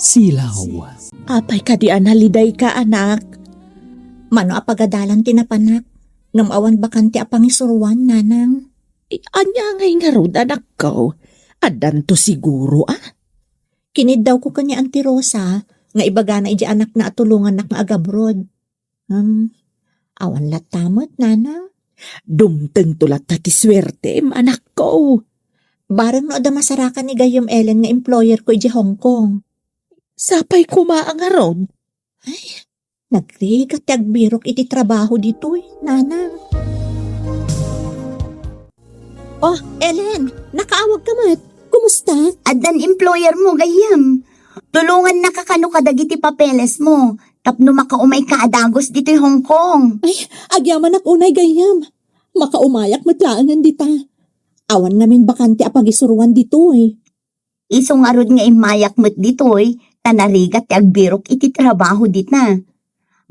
Silaw. Apay ka di analiday ka, anak. Mano apagadalan tinapanak, ngam awan bakanti apang isuruan, nanang. Anya ngay nga rod, anak ko. Adan to siguro, Kinid daw ko kanya Auntie Rosa, nga ibaga na iji anak na atulungan nak nga agabrod. Awan latamot, nanang. Dumteng tulat na ti swerte, anak ko. Barang no ada masarakan ni Gayam Ellen nga employer ko iji Hong Kong. Sapay kumaang nga rod. Nagrigat agbirok iti trabaho dito'y, nanang. Oh, Ellen, nakaawag ka mat. Kumusta? Adan employer mo, Gayam. Tulungan na kakano kadagiti papeles mo. Tapno makaumay ka adagos dito'y Hong Kong. Agyaman ak unay Gayam. Makaumayak matlaangan dita. Awan ngamin bakante apagisuruan dito'y. Isong arod nga imayak mo't dito'y, tanarigat ti agbirok iti trabaho dita.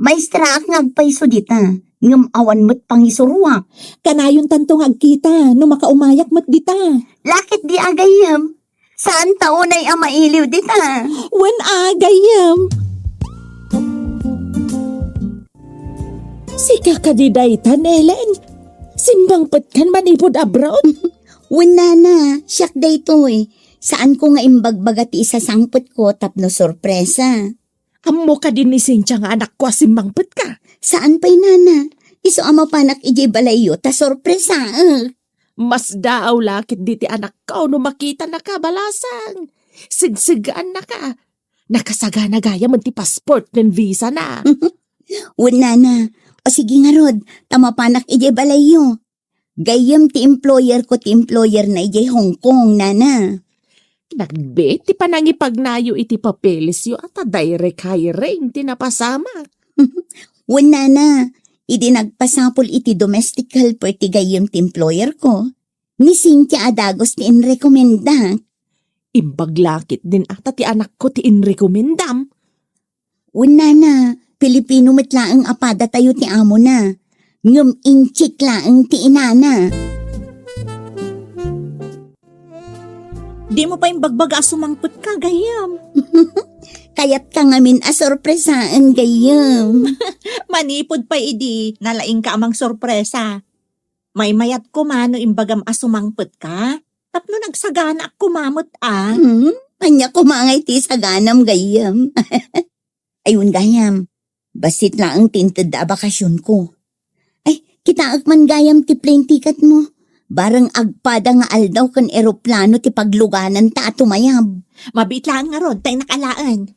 Maestra ak ngagpaiso dita, ngam awan mo't pangisuruak. Kanayon tantong agkita, no makaumayak mat dita. Lakit di agayam? Saan taon ay amailiw dita? When agayam? Sika ka di daytan, Ellen. Simbang kan manipod abroad. Wala na, siyak daytoy. Saan ko nga imbagbaga ti isasangpot ko tapno sorpresa? Amo ka din ni Cynthia nga anak ko simbang ka. Saan pa'y nana? Iso ama panak iji balayo ta sorpresa. Mas daaw lakit di ti anak ko no makita na ka balasang. Sigsigaan na ka. Nakasaga na gaya man ti passport ng visa na. Wala na. O sige nga rod, tama panak iji balayo. Gayam ti employer ko ti employer na iji Hong Kong, nana. Nagbet ti panangipagnayo iti papeles yo at direct hiring ti napasama. Wala na. Idi nagpasapol iti domestic helper ti gayam ti employer ko. Ni Cynthia Adagos ti inrekomenda. Imbaglakit din ata ti anak ko ti inrekomendam. Wala na. Pilipino matlaang apada tayo ti amo na. Ngum inchik laang ti inana. Di mo pa yung bagbaga sumangpot ka, Gayam. Kaya't ka ngamin asorpresaan gayam. Manipod pa idi, nalaing ka amang sorpresa. May mayat ko mano imbagam asumangpot ka. Tapno nagsagana ak kumamot Anya ko mangay ti saganam gayam. Ayun gayam. Basit lang tinted da bakasyon ko. Ay, kita agman gayam ti plane ticket mo. Barang agpada nga aldaw kan eroplano ti pagluganan ta at tumayab. Mabit lang nga ron, tayo nakalaan.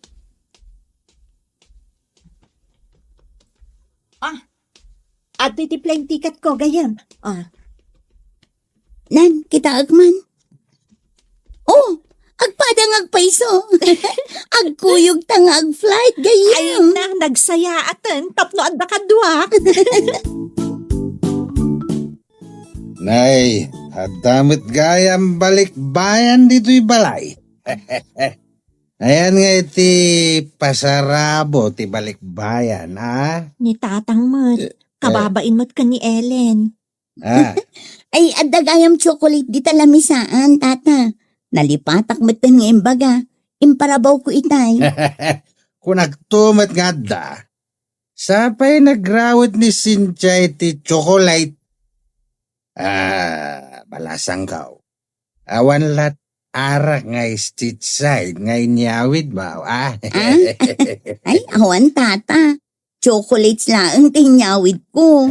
At iti plane ticket ko, Gayam. Nan, kita agman. Oh, agpada nga agpaiso. Agkuyog ta nga agflight gayam. Ayun na, nagsaya atan, tapno at nakadwa. Nay, adamit gayam balik bayan dito'y balay. Ayan nga iti pasarabo ti balik bayan, ha? Ni tatang mat, kababain mat ka ni Ellen. Ay, adagayam chocolate di talamisaan, tata. Nalipatak mo't nga imbaga. Imparabaw ko itay. Kung nagtumat nga da, sapay nagrawit ni Cynthia iti chocolate. Balasang kaw. Awan lat arak nga street side nga inyawid ba? Ay, awan tata. Chocolates lang tinyawid ko.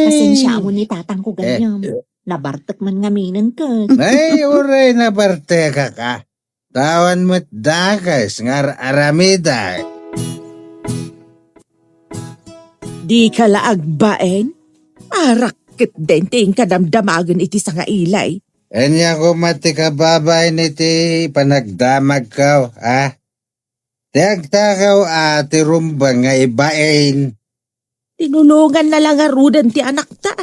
Pasensya mo ni tatang ko ganyam. Nabartak man ngaminan ka. Ay, uray na parte ka. Tawan mo't dakas nga aramida. Di ka laagbaen? Arakit din ting kadamdamagan iti sa nga ilay. Anya ko mati kababay niti panagdamag kaw, ha? Tiagtakaw ati rumbang nga ibain. Tinulungan na lang arudan ti anak ta.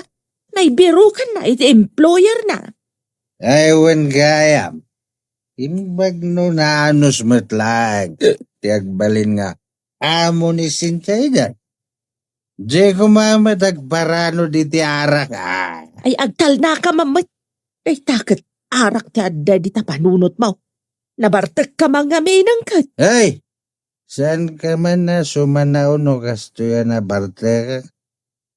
Naibiro ka na iti employer na. Aywan gayam. Imbag no naanus matlag. Tiagbalin nga. Amo ni Cynthia dyan. Di kumamat agparano di ti arak. Ay agtal na ka mamat. Ay takot arak ti adda di ta panunot mo. Nabartek ka mga minang kat. Hey! Saan ka man na sumanao no kasto yan na bartek?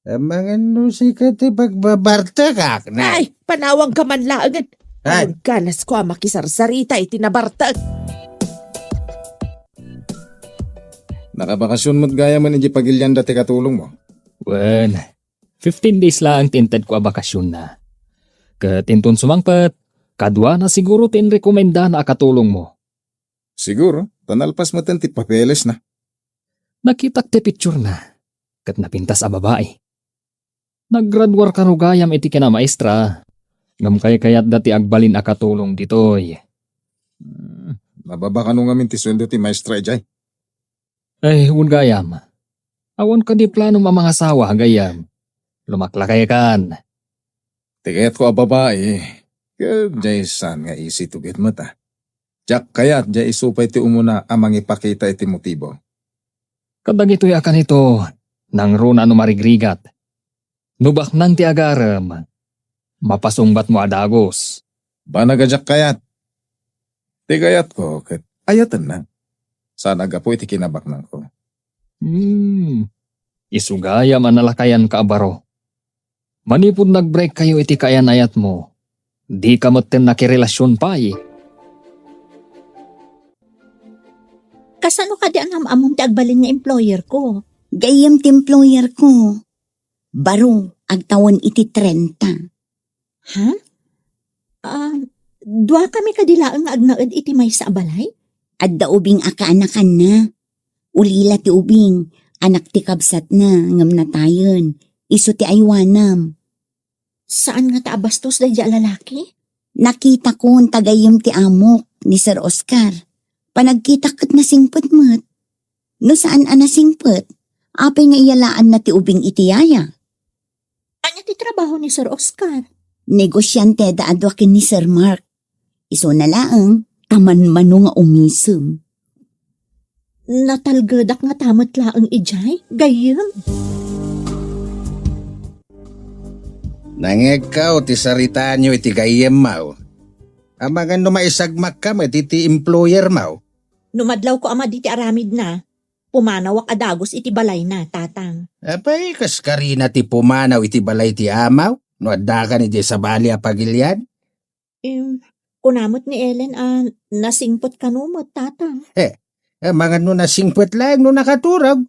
Mga no sikat pagbabartek na. Ay, panawang ka man laangan. Ay. Ang ganas ko makisarsarita itinabartag. Nakabakasyon mo't gaya man iji pagilyan dati katulong mo. Wen, 15 days lang tinted ko a bakasyon na. Katinton sumangpat, kadwa na siguro tinrekomenda na akatulong mo. Siguro, tanalpas mo ti papeles na. Nakitak ti picture na, kat napintas a babae. Naggraduar ka rugayam iti kina maestra, ngam kayat dati agbalin akatulong ditoy. Mababa ka nung amin ti sweldo ti maestra ijay. Ay, un gayam. Awan ka di plano mamangasawa gayam. Lumaklakay kan. Tigayat ko a babae. Kaya jay san nga isi tugit mo ta. Jak kayat jay isupay ti umuna amang ipakita iti motibo. Kadag ito'y akan ito, nang runa no marigrigat. Nubak nang ti agaram. Mapasungbat mo adagos. Banagajak kayat. Tigayat ko kat ayatan na. Sana gapo iti kinabaknang ko. Isugaya manalakayan ka abaro. Manipod nag-break kayo iti kayanayat mo. Di ka motten nakirelasyon pa eh. Kasano ka di ang among ti agbalin nga employer ko? Gayam ti employer ko. Baro, agtawan iti 30. Ha? Dua kami kadilaang nga agnaed iti may sa abalay? Adda ubing akaanakan na. Ulila ti ubing, anak ti kabsat na, ngam na tayon. Iso ti aywanam. Saan nga taabastos da lalaki? Nakita ko ang tagayom ti amok ni Sir Oscar. Panagkita kat na singpet mat. No saan ana singpet? Apay nga iyalaan na ti ubing iti yaya. Anya ti trabaho ni Sir Oscar? Negosyante da adwakin ni Sir Mark. Iso na laang, taman mano nga umisem. Natalgadak nga tamat laang ijay? Gayam? Nangekaw ti sarita nyo iti gayem mau. Amangan no maisagmak ka iti employer mau. Numadlaw ko ama di ti aramid na. Pumanawak adagos iti balay na, tatang. Apay kas karina ti pumanaw iti balay ti amaw. No adda ka ni sa bali a pagilyan. Kunamot ni Ellen, nasingpot ka numot, tatang. Mga no nasingpet lang no nakaturag.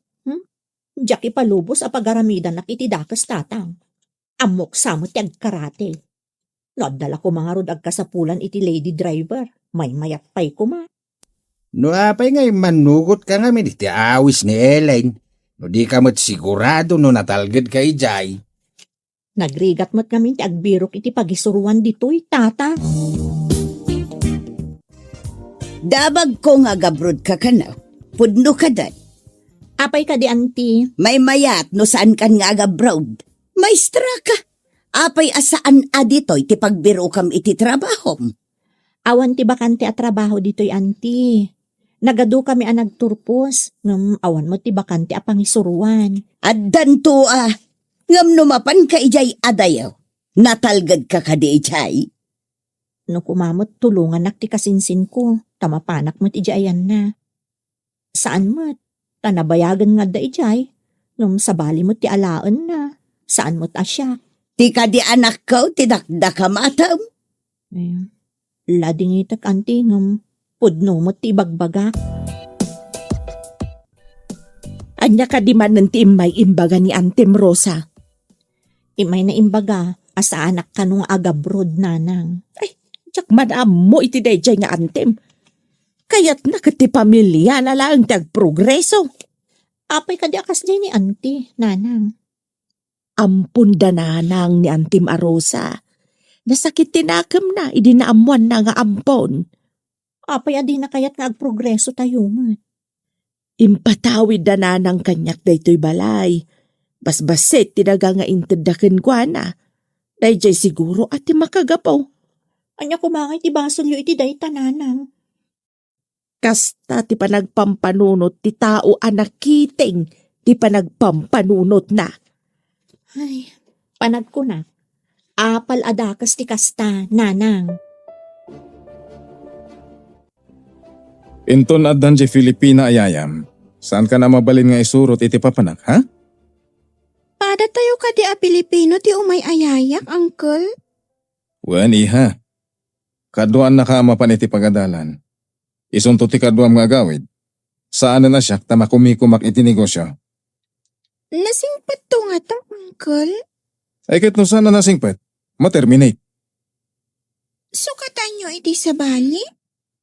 Diyak ipalubos a pagaramidan na iti dakas, tatang. Amok samot ti agkarate. Nadala ko mga rod agkasapulan iti lady driver. May mayat pay ko ma. No apay ngay manugot ka nga iti awis ni Ellen. No di ka mo't sigurado no natalgad ka ijay. Nagrigat mo't kami ti agbirok iti pagisuruan dito'y, tatang. Dabag ko nga gabrod ka kanaw. Pudno ka dan. Apay ka di, auntie. May mayat no saan kan nga agabrod. Maestra ka. Apay asaan aditoy ti pagbiro kam iti trabaho. Awan ti bakante a trabaho dito'y, auntie. Nagado kami a nagturpos. Awan mo ti bakante a pangisuruan. Addan to ngam numapan ka ijay adayaw. Natalgad ka di ijay. No kumamot tulungan nak ti kasinsin ko. Tamapanak mo't ijayan na. Saan mo't? Tanabayagan nga da ijay. Nung sabali mo't ti alaan na. Saan mo't asya? Ti ka di anak ko, tidakda ka matam. Lading itak, auntie, ngam pudno mo't ti bagbagak. Anya ka di man ng timay imbaga ni Antem Rosa. Imay na imbaga, asa anak ka nung agabrod, nanang. Ay, tsak madam mo iti dayjay nga Antem. Kaya't nakati pamilya na lang tagprogreso. Apay ka di akas di ni auntie, nanang. Ampun dananang ni Antem Arosa. Nasakit tinakam na, idinaamuan na nga ampon. Apay adi na kaya't nga agprogreso tayo mo. Impatawid dananang kanyak daytoy balay. Basbasit tinaga nga intadaken kwa na. Dayjay siguro ati makagapaw. Anya kumangay ti basol yu iti day tananang. Kasta ti panagpampanunot ti tao anakiting ti panagpampanunot na. Ay, panag ko na. Apal adakas ti kasta, nanang. Inton addan di Filipina ayayam. Saan ka na mabalin nga isurot iti papanak, ha? Pada tayo ka di a Pilipino ti umay ayayak, Uncle. Wen, iha. Kaduan na kaamapan iti pagadalan. Isunto ti kaduam nga agawid. Saan na siya tamakumikumak iti negosyo? Nasingpat to nga ta, Uncle. Ay kahit no saan na nasingpet, ma-terminate. Sukatan nyo iti sa bali?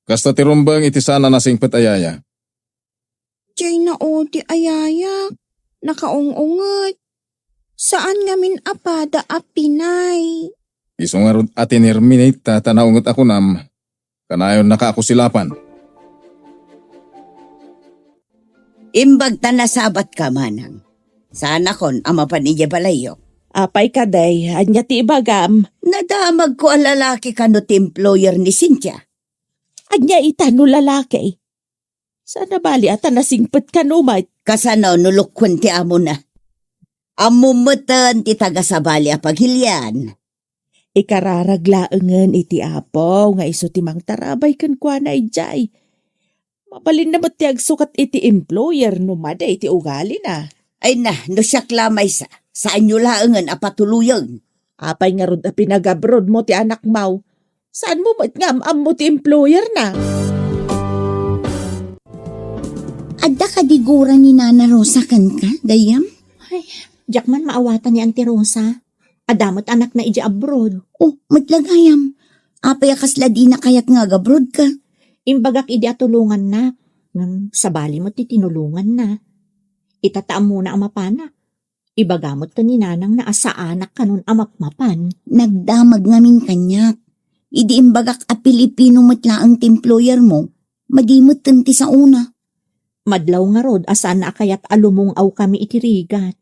Kasta ti rumbang iti saan na nasingpet ayaya. Diyay na o di ayayak. Nakaungungot. Saan ngamin apada a Pinay? Iso nga rod atinirminate ta tanaungot ako nam. Kanayon nakakusilapan. Imbag ta nasabat ka manang. Sana kon ama pa niya balayo. Apay ka day, anya ti ibagam. Nadamag ko ang lalaki ka no ti employer ni Cynthia. Anya itano lalaki. Sana bali ata nasingpet ka numat. Kasano nulukkwen ti amo na. Amumutan ti taga-sabali a paghilyan. Ikararaglaengen iti apo nga iso ti mang tarabay kan kwa na ijay. Mabalin na ti agsukat iti employer numada iti ugali na. Ay na, no siyak lamay sa. Saan nyo laengan a patuluyan? Apay nga rod a pinagabrod mo ti anak mau. Saan mo matngam mo ti employer na? Adda ka digura ni Nana Rosa kan ka, gayam? Diyak man maawatan ni Auntie Rosa. Adamot anak na iji abroad. Oh, matlagayam. Apay kasla di na kayak nga gabrod ka. Imbagak idi atulungan na. Ngam sabali mo ti tinulungan na. Itataam mo na amapana. Ibagamot to ni nanang na asa anak kanun amapmapan. Nagdamag ngamin kanyak. Idi imbagak a Pilipino matla ang employer mo. Madimot ti sa una. Madlaw nga rod asan na kayat alumong aw kami itirigat.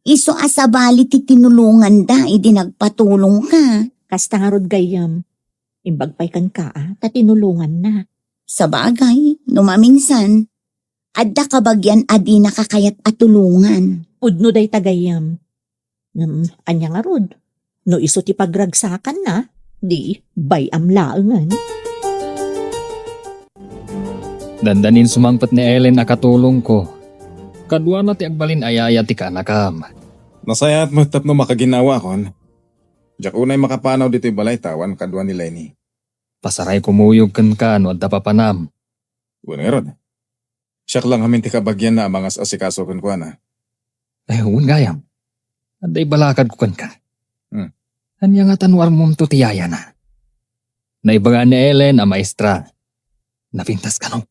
Iso asabali ti tinulungan da, idi nagpatulong ka. Kasta nga rod gayam. Imbagpay kan ka ta tinulungan na. Sa bagay, numaminsan, adda kabagyan adi nakakayat at tulungan. Udno day tagayam. Anya nga rod. No iso ti pagragsakan na. Di bayam laengan. Dandanin sumangpat ni Ellen nakatulong ko. Kadwa na ti agbalin ayaya ti kanakam. Nasayat mo tapno makaginawa kon. Diyak unay makapanaw dito balay tawan kadwa ni Lenny. Pasaray kumuyog kan ka no adda papanam. Bueno nga rod. Siyak lang hamin ti kabagyan na mga asikaso kon kwa na. Ay huwag gayam. Aday balakad ko kan ka. Anya nga tanwar mong tutiyaya na. Naibagaan ni Ellen ang maestra. Napintas ka no.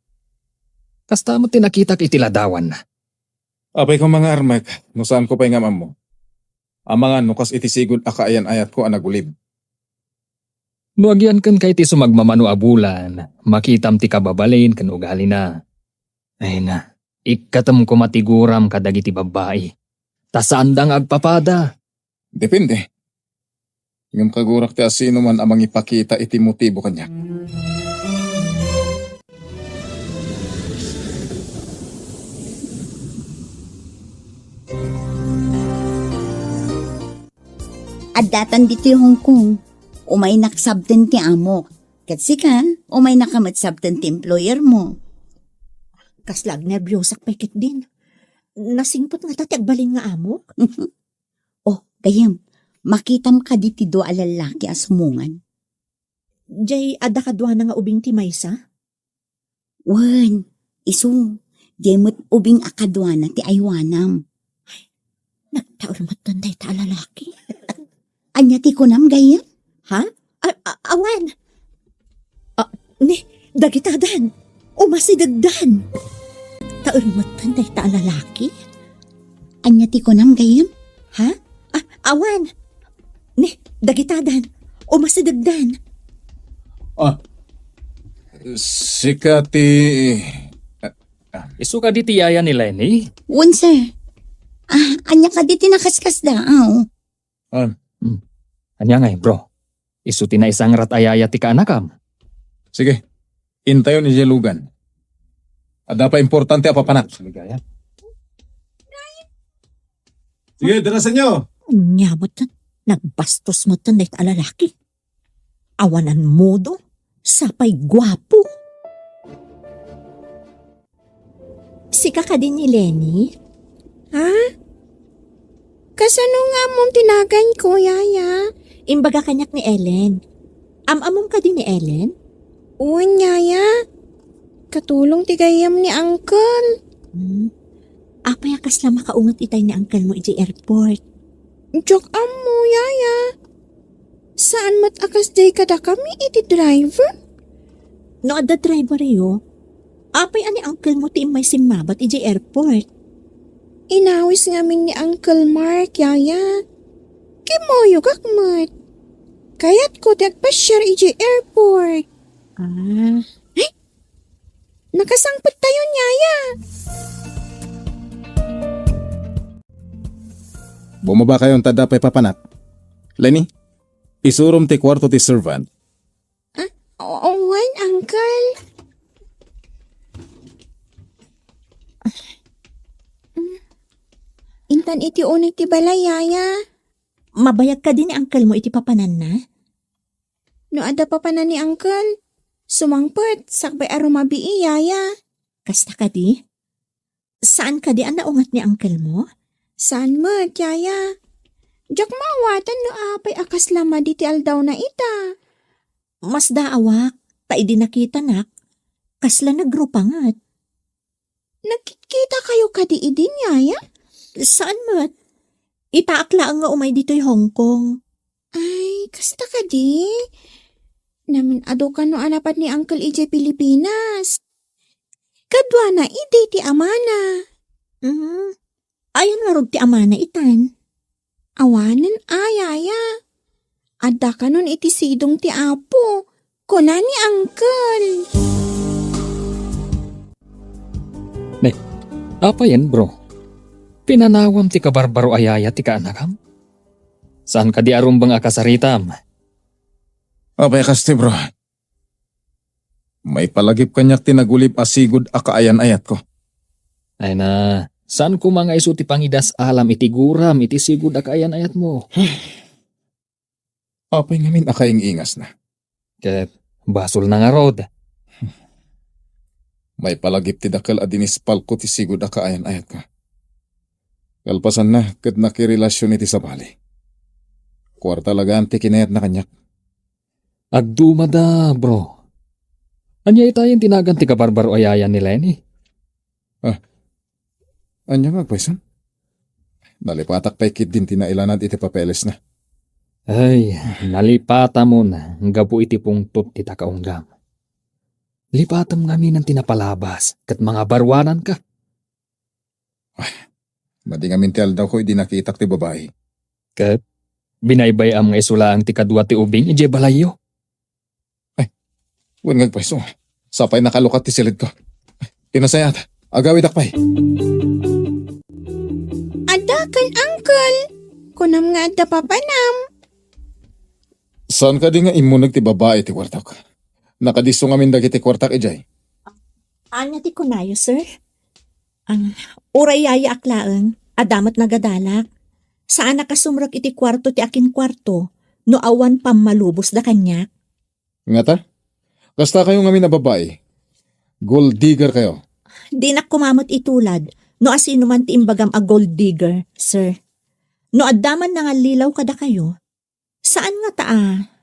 Kasta mo tinakita itiladawan na. Apay ko mga armak, no saan ko pa'y ngamam mo. Ang mga nukas itisigod akaayan ayat ko ang nagulib. Nuagyan kan kay ti sumagmamano abulan, makitam ti kababalin kan ugali na. Ay na, ikatam ko matiguram kadagiti babae. Tasaandang agpapada. Depende. Ngam kagurak ti asino man amang ipakita iti motibo kanya. Addatan dito yung Hong Kong. Umay naksabten ti amo. Kasi ka, umay nakamatsabten ti employer mo. Kaslag nervyosak pekit din. Nasingpot nga tati agbalin nga amok. Oh, gayam, makitam ka diti do alalaki asumungan. Jay ada kadwa na nga ubing ti maysa. Wan, iso, jemot ubing akadwana ti aywanam. Nagtaon mo tanday ta lalaki. Anya ti kunam gayam? Ha? Awan! Dagitadan! Umasidagdan! Taon mo tanday ta lalaki? Anya ti kunam gayam? Ha? Awan! Dagitadan! Umasidagdan! Sika ti... Isu ka di tiyaya ni Lenny? Wan sir. Anya ka diti nakaskas daaw. Anya ngay bro, isu ti na isang rat ayaya ti kaanakam. Sige, intayo ni Jelugan. Ada pa importante apa panak. Sige, darasan nyo. Nyamot tan, nagbastos mo tanday ta lalaki. Awanan modo, sapay gwapo. Sika ka din ni Lenny? Ha? Kasano nga mong tinagan ko, Yaya? Imbaga kanyak ni Ellen. Amamong ka din ni Ellen? Uwan, Yaya. Katulong ti gayam ni Uncle. Apay akas lang makaungat itay ni uncle mo iti airport. Joke mo, Yaya. Saan mat akas day kada kami iti driver? No, ada driver yo. Apay ani uncle mo ti may simabat iti airport. Inawis ngamin ni Uncle Mark, Yaya. Kimoyo kakmat. Kaya't ko tagpasyar iti airport. Nakasangpot tayo, Yaya. Bumaba kayong tadapay papanak. Lenny, isurom ti kwarto ti servant. Owan, Uncle. Intan iti unig ti balay, Yaya. Mabayag ka din ni uncle mo iti papanan na? No ada pa pa na ni Uncle. Sumangpot, sakbay arumabii, Yaya. Kasta ka di? Saan ka di ang naungat ni uncle mo? Saan mo, Yaya? Diyak mawatan no apay akas lama di ti aldaw na ita. Mas daawak, taidi nakita nak. Kasla nagrupangat. Nagkikita kayo kadi idin, Yaya? Saan mo't? Itaaklaan nga umay dito'y Hong Kong. Ay, kasta ka di. Namin ado ka no anapat ni Uncle EJ Pilipinas. Kadwa na ide ti amana. Ayon nga rog ti amana itan. Awanan ayaya. Adda ka nun iti sidong ti apo. Kuna ni Uncle. Apa yan, bro? Pinanawam ti kabarbaro ayaya ti kaanakam? Saan ka di arumbang akasaritam? Apay kasti bro. May palagip kanyak tinagulib asigod akaayan ayat ko. Ay na, saan ko mga iso ti pangidas alam iti guram iti sigud akaayan ayat mo? Apay ngamin akaing ingas na. Ket basol na nga rod. May palagip ti dakal adinis palko ti sigud akaayan ayat ko. Kalpasan na ket nakirelasyon iti sabali. Kwarta lagaan ti kinayat na kanyak. Agdumada, bro. Anya itayin tinagan ti kabarbaro ayayan ni Lenny? Anya nga pwesan? Nalipatak pa'y kid din tinailanad iti papeles na. Ay, nalipata mo na nga po iti pungtot ti takaunggam. Lipatam ngamin ang tinapalabas kat mga barwanan ka. Madi nga mintial daw ko hindi nakitak ti babae. Kat binaybay ang mga isulaang ti kadwa ti ubing ije balayo. Wan nga pweso. Sapay nakalukat ti silid ko. Inasayat. Agawid akpay. Adda kan Uncle. Kunam nga adda papanam. Saan ka di nga imunag ti babae ti kwartak? Nakadiso nga min dagiti kwartak ijay. Anya ti kunayo, sir? Ang urayaya aklaan, adamat nagadalak. Saan nakasumrak iti kwarto ti akin kwarto, no awan pamalubos da kanya? Nga ta? Kasta kayo nga min na babae. Gold digger kayo. Di na kumamot itulad, no asino man ti imbagam a gold digger, sir. No adaman na nga lilaw kada kayo, saan nga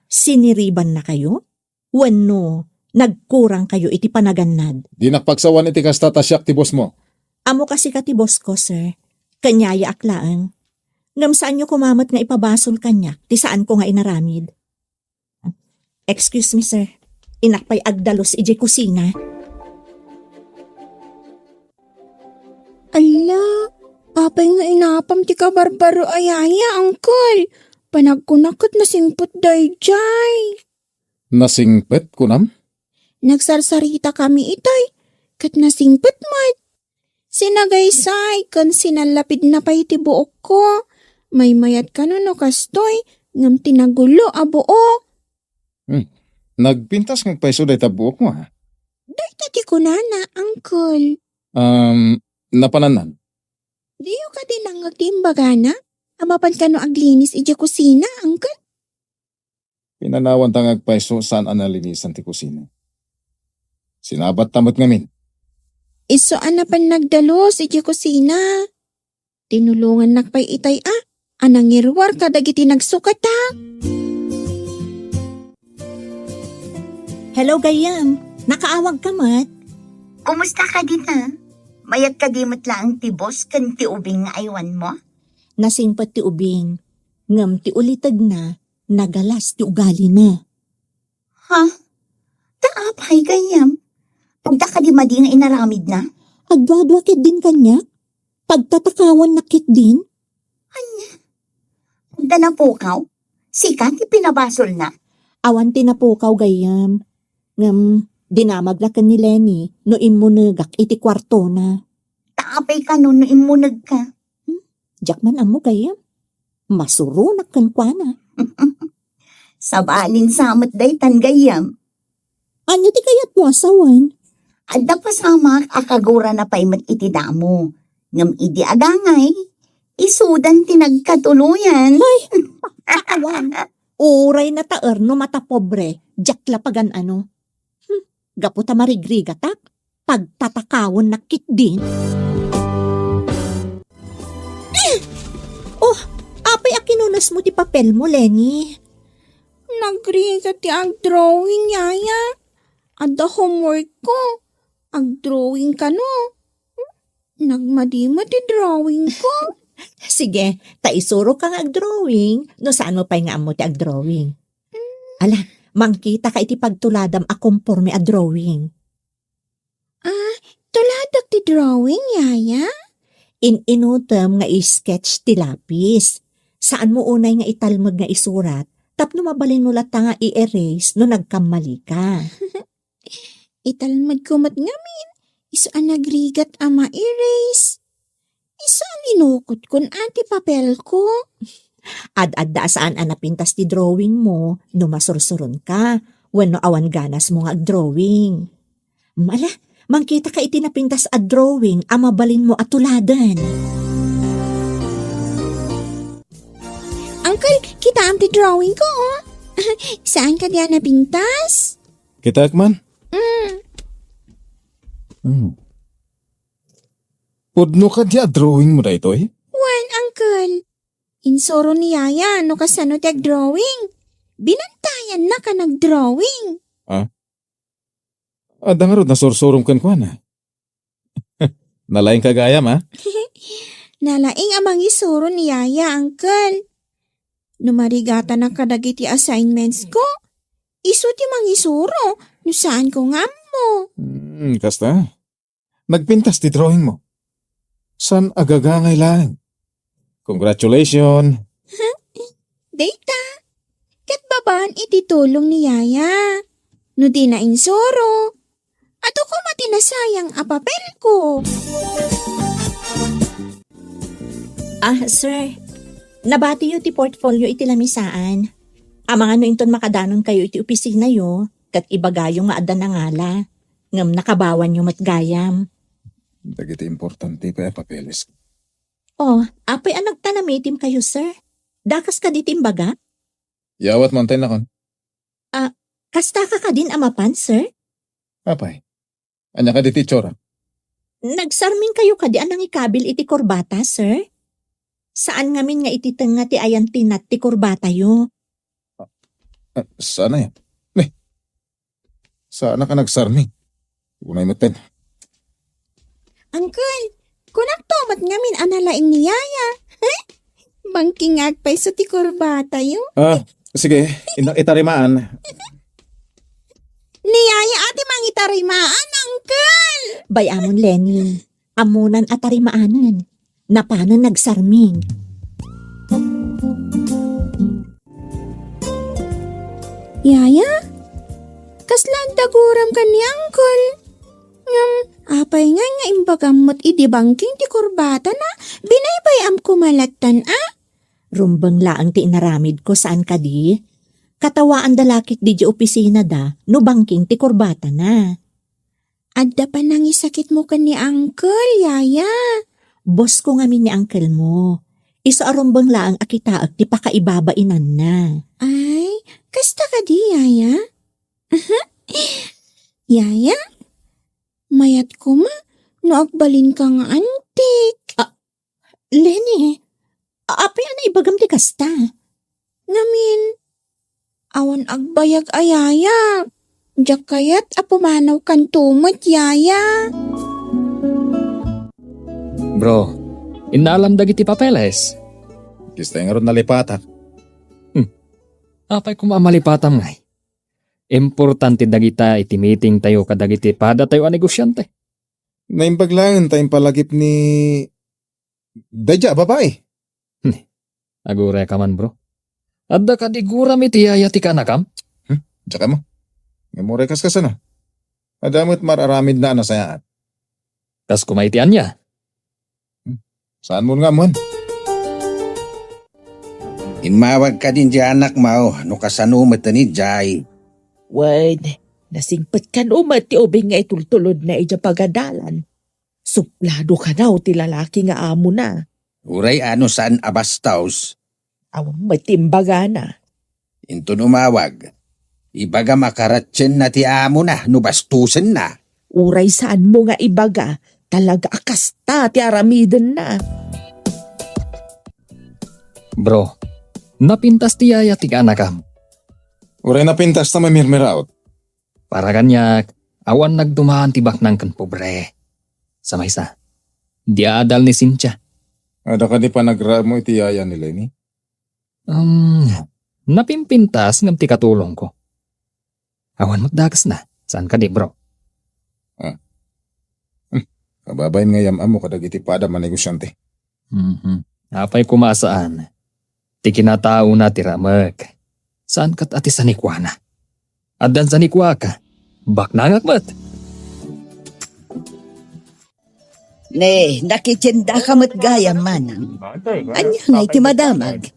siniriban na kayo? Wano, nagkurang kayo iti panagannad. Di nakpagsawan iti kasta tasyak ti boss mo. Amo kasi ka ti boss ko, sir. Kanyaya aklaan. Ngam saan nyo kumamot nga ipabasol kanya, ti saan ko nga inaramid. Excuse me, sir. Inakpay agdalos ije kusina. Ala, apay nga inapam ti kabarbaro ayaya, Uncle. Panagkunakot na singpot dayjay. Nasingpet kunam? Nagsarsarita kami itoy, kat nasingpot mat. Sinagaysay, kan sinalapid na pa iti buok ko. May mayat ka no kastoy, ngam tinagulo a buok. Nagpintas ng paiso day tabuok mo ha? Day tati ko na, Uncle. Napananan. Diyo ka din ang agtimbaga na? Amapan ka no aglinis iti kusina, Uncle? Pinanawan tang agpaiso saan analinisan ti kusina. Sinabat tamot ngamin. Iso anapan nagdalos iti kusina. Tinulungan nakpay itay anangirwar kadagiti nagsukata. Hello, Gayam. Nakaawag ka, mat? Kumusta ka din ha? Mayat ka di lang ti boss kan ti ubing nga aywan mo? Nasingpat ti ubing. Ngam ti ulitag na, nagalas ti ugali na. Ha? Taapay gayam. Pagda ka di madi nga inaramid na? Agdwadwakit din kanya? Pagtatakawan nakit din? Pagda na pukaw? Sika ti pinabasol na? Awan tinapukaw, Gayam. Ngam, dinamag na ka ni Lenny no imunagak iti kwarto na. Taapay ka nun no imunag ka. Jakman amo, Gayam. Masurunak kan kwa na. Sabalin samot day tan gayam. Anya ti kayat mo asawan? Adda pasama akagura na paimat iti damo. Ngam idi agangay. Isudan tinagkatuluyan. Awan. Uray na taer no mata pobre. Jakla pagan ano. Gaputa marigrigatak. Pagtatakawon nakit din. Oh, apay akinunas mo ti papel mo, Lenny. Nagriga ti ag drawing yaya. Ada homework ko. Ag drawing ka no. Nagmadima ti drawing ko. Sige, taisuro ka nga ag-drawing. No saan mo pa nga amo ti ag-drawing? Ala, mangkita ka iti pagtuladam a conforme a drawing. Tuladak ti drawing yaya. Inutem nga i-sketch ti lapis. Saan mo unay nga italmag nga isurat, tapno mabalin mo lata nga i-erase no nagkamali ka. Italmad ko mat ngamin. Iso ang nagrigat ama erase. Iso ang linukot kun ati papel ko. Ad-adda saan ang napintas ti drawing mo no masursuron ka, wenno awan ganas mo nga ag-drawing. Mala, mangkita ka iti napintas a drawing a mabalin mo at tuladan. Uncle, kita ang ti drawing ko oh. Saan ka diyan napintas? Kita man? Pudno ka diya drawing mo na ito eh? Wan, uncle. Insoro ni yaya no kasano ti drawing. Binantayan na ka nag-drawing. Ada nga ron nasursurom kan kwa na. Nalaing kagayam ha? Nalaing amang isuro ni yaya, uncle. Numarigata na kadagiti assignments ko. Isu ti mangisuro. No saan ko nga mo? Kasta. Nagpintas ti drawing mo. San agagangay lang. Congratulations. Data. Kat babaan iti tulong ni yaya. No di na insoro. Ato ko matinasayang a papel ko. Sir, nabati yo ti portfolio iti lamisaan. Amang ano inton makadanon kayo iti opisina yo, kat ibagayo nga adda na ngala. Ngam nakabawan yo matgayam. Dagiti importante pa papeles. Oh, apay ang nagtanamitim kayo, sir. Dakas ka di timbaga? Yawat mountain na kon. Kasta ka din amapan, sir? Apay. Anya ka di titsura. Nagsarming kayo kadi anang ikabil iti korbata, sir? Saan ngamin nga ititeng nga ti ayan tinat ti korbata yo? Sana yan. Sana ka nagsarming. Unay mo ten. Uncle, kunak tomat ngamin analaing ni yaya. Bangking agpay sa ti kurbata yo. Sige. Itarimaan. Ni yaya ati mangitarimaan, uncle. Bayamon, Lenny. Amunan at tarimaanan. Napanan nagsarming. Yaya? Kaslan daguram ka ni uncle. Ngam, apay nga imbagamot idi bangking ti kurbata na binaybayam kumalatan Rumbang laang ti inaramid ko saan ka di? Katawaan dalakit di opisina da, no bangking ti kurbata na. Adda pa nang isakit mo ka ni uncle, yaya. Boss ko ngamin ni uncle mo. Isa arumbang laang akitaag ti pakaibabainan na. Ay, kasta ka di, yaya? Yaya? Mayat ko ma, Naagbalin ka nga antik. Lenny, apay anay ibagam ti kasta. Ngamin, awan agbayag ayaya. Diyak kayat apumanaw kan tumot yaya. Bro, inaalam dagiti papeles. Kista nga ron nalipatak. Apay kumamalipatam ngay. Importante dagita iti meeting tayo kadagiti pada tayo a negosyante. Naimbaglangan tayong palagip ni... Dadya, babae. Agure ka man bro. Adda ka di guram iti yaya ti kanakam? Tsaka mo. Memore kas na. Adamot mararamid na sayaan. Kas kumaitian niya. Saan mo nga mo? Inmawag ka din di anak mo, no kasanumat ni Jai. Wad, nasingpat ka umat ti ubing nga itultulod na ija pagadalan. Suplado ka na ti lalaki nga amo na. Uray ano saan abastaws, Awang matimbaga na. into numawag. Ibaga makaratsyan na ti amo na, no bastusan na. Uray saan mo nga ibaga, talaga akasta ti aramiden na. Bro, napintas ti yaya ti kanakam. Uray na pintas na mamirmiraot. Para kanyak, awan nagdumaan tibak ng kan pobre. Sa maysa, di adal ni Cynthia. Ada ka di pa nagramo iti yaya ni Lenny? Napimpintas ngam ti katulong ko. Awan magdagas na. Saan ka di bro? Kababayin nga yamam mo kadagiti pada manegosyante. Apay kumasaan. Ti kinatao na ti ramag. Saan kat ati sanikwa na? Adan sanikwa ka. Bak nangakmat. Ne, nakitsinda ka mat gaya manang. Anya nga iti madamag.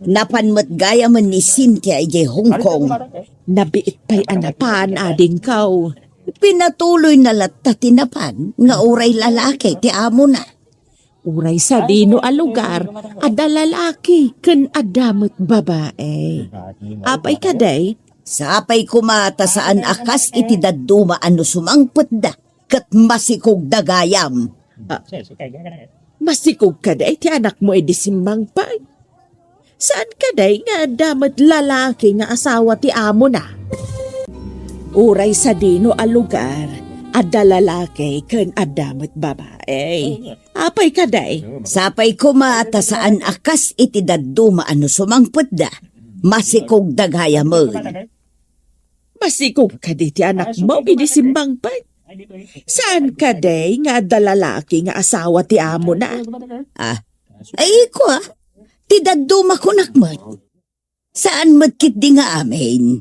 Napan mat gaya man ni Cynthia ije Hong Kong. Nabiit pa'y anapan ading kaw. Pinatuloy na latta tinapan nga uray lalaki ti amo na. Uray sa dino a lugar, ada lalaki, ken adamot babae. Apay kaday, Sapay kumata saan akas iti dadduma ano sumangput da. Kat masikog dagayam. masikog kaday ti anak mo edi simbang pa'y. Saan kaday nga adamot lalaki nga asawa ti amo na? Uray sa dino a lugar, ada lalaki, ken adamot babae. Apay kaday, Sapay kumata saan akas iti dadduma ano sumangput da. Masikog dagayam. masikog kaday ti anak mo edi simbang pa'y. Saan kaday nga ada lalaki nga asawa ti amo na? Ay ko ti dadduma kunakmat. Saan matkit di nga amin?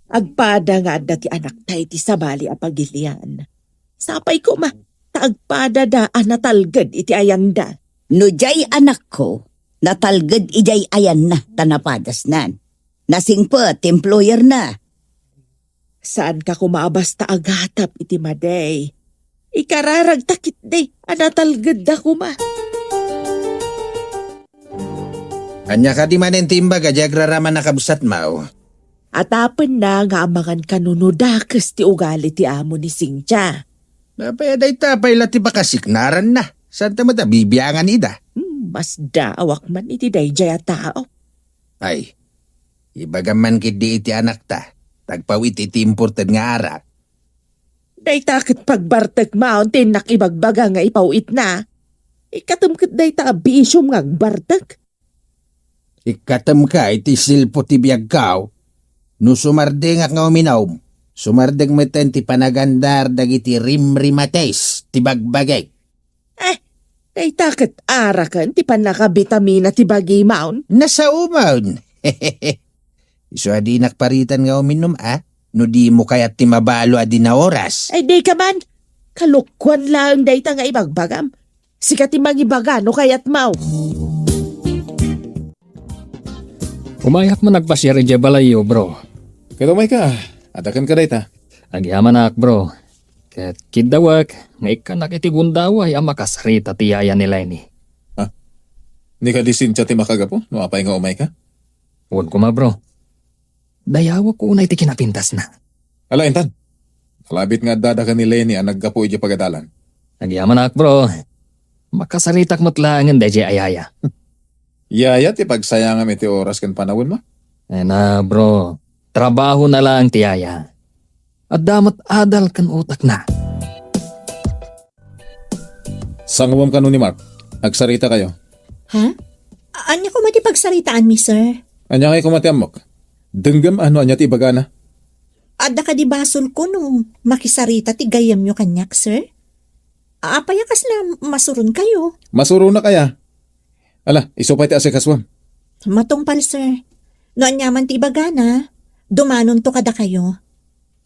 Agpada nga dati anak tayo ti sabali a pagilian. Sapay ko ma, taagpada da natalgad iti ayanda. No jay anak ko, natalgad ijay ayan na tanapadas nan. Nasingpet, employer na. Saan ka kumabasta agatap iti maday? Ikararag takit de, natalgad da kuma. Anya ka di manin timba, gajagraraman nakabusat mao. Atapan na nga amangan kanunudakas ti ugali ti amo ni Cynthia. Napayaday tapay lati baka siknaran na. Santa mata bibiyangan ida. Mas daawak man iti dayjay a tao. Ay, ibagaman kidi iti anak ta. Tagpawit iti imported nga arak. Day takit pagbartag maon tinak ibagbaga nga ipawit na. Ikatumkat day ta abisyong nga agbartag. Ikatam ka iti silpo ti biyag kao. No sumardeng nga uminaw. Sumardeng meten ti panagandar dagiti rimrimates ti bagbagay. Day takit arakan ti panakabitamina ti bagi maon. Nasa umawn. Iso adi nakparitan nga uminom no di mo kayat ti mabalo adi na oras. Ay day ka man, kalukwan lang day ta nga ibagbagam. Sikat ti magibaga no kayat mau. Umayak man nagpasyari dya balayo bro. Kadamay ka, adakan ka dayta. Agyaman ak bro. Ket kidawak, nga ikanak iti gundaway ang makasrita ti yaya ni Lenny. Hindi ka di Cynthia ti makagapo, no apay nga umay ka? Huwag ko ma bro. Dayawak ko unay ti kinapintas na. Ala, Intan. Kalabit nga dada ka ni Lenny ang naggapo iti pagadalan. Nagyaman ak bro. Makasaritak mo't langan da ayaya. Yaya ti pagsayangam iti oras kan panawin mo. Na bro, trabaho na lang ti yaya. At damat adal kan utak na. Sangwam ka nun ni Mark. Agsarita kayo. Ha? Anya ko matipagsaritaan mi, sir? Anya kayo kumatiamok. Denggam ano anya ti bagana. Adda ka di basol ko no, makisarita ti gayam nyo kanyak, sir? Apayakas na masurun kayo. Masuro na kaya. Ala, isupay ti asikaswam. Matungpal, sir. No anyaman ti bagana, dumanon to kada kayo.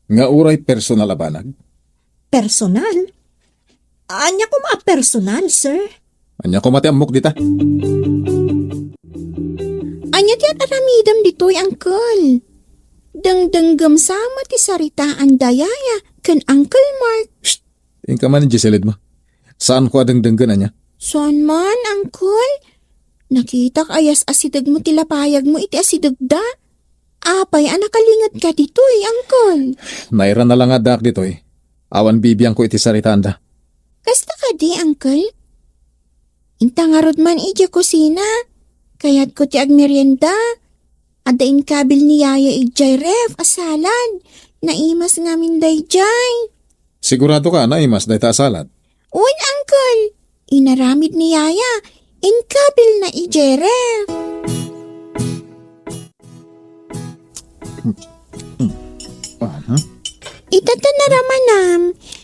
Nga uray personal abanag. Personal? Anya ko personal, sir? Anya kumatiamok dita. Anya ti aramidam ditoy, Uncle. Dangdanggam sama ti saritaan dayaya kan Uncle Mark. Tingin ka man Giselid mo. Saan ko adang-danggan anya? Saan man, Uncle? Nakita ayas asidag mo tilapayag mo iti asidag da. Apay, anakalingat ka ditoy, Uncle. Naira na lang adak dito eh. Awan bibiyang ko iti saritanda. Kasta ka di, Uncle? Inta nga rod man iti kusina. Kaya't ko ti agmerienda. Adain kabil ni Yaya ijay ref, asalan. Naimas ngamin day jay. Sigurado ka na imas dahi ta asalat. Uy, Uncle. Inaramid ni Yaya. Inkabil na ijay ref. Itata na ramanam.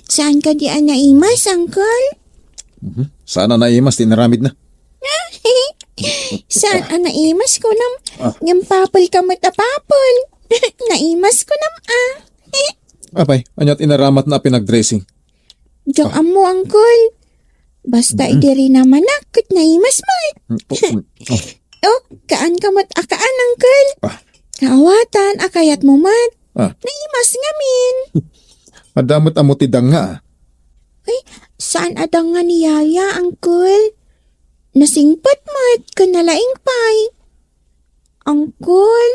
Saan ka di naimas, Uncle? Sana na imas tinaramid na. Saan naimas ko nam? Ngam papal ka matapapal. Naimas ko nam Apay, anyat inaramat na pinag-dressing. Diyak mo, Uncle. Basta idiri naman akit naimas mo. Oh, kaan ka akaan, Uncle? Kaawatan, akayat mo mat. Naimas ngamin. Madamot amo ti danga. Saan adang nga ni Yaya, Uncle? Nasingpat mat ka nalaing pay. Uncle,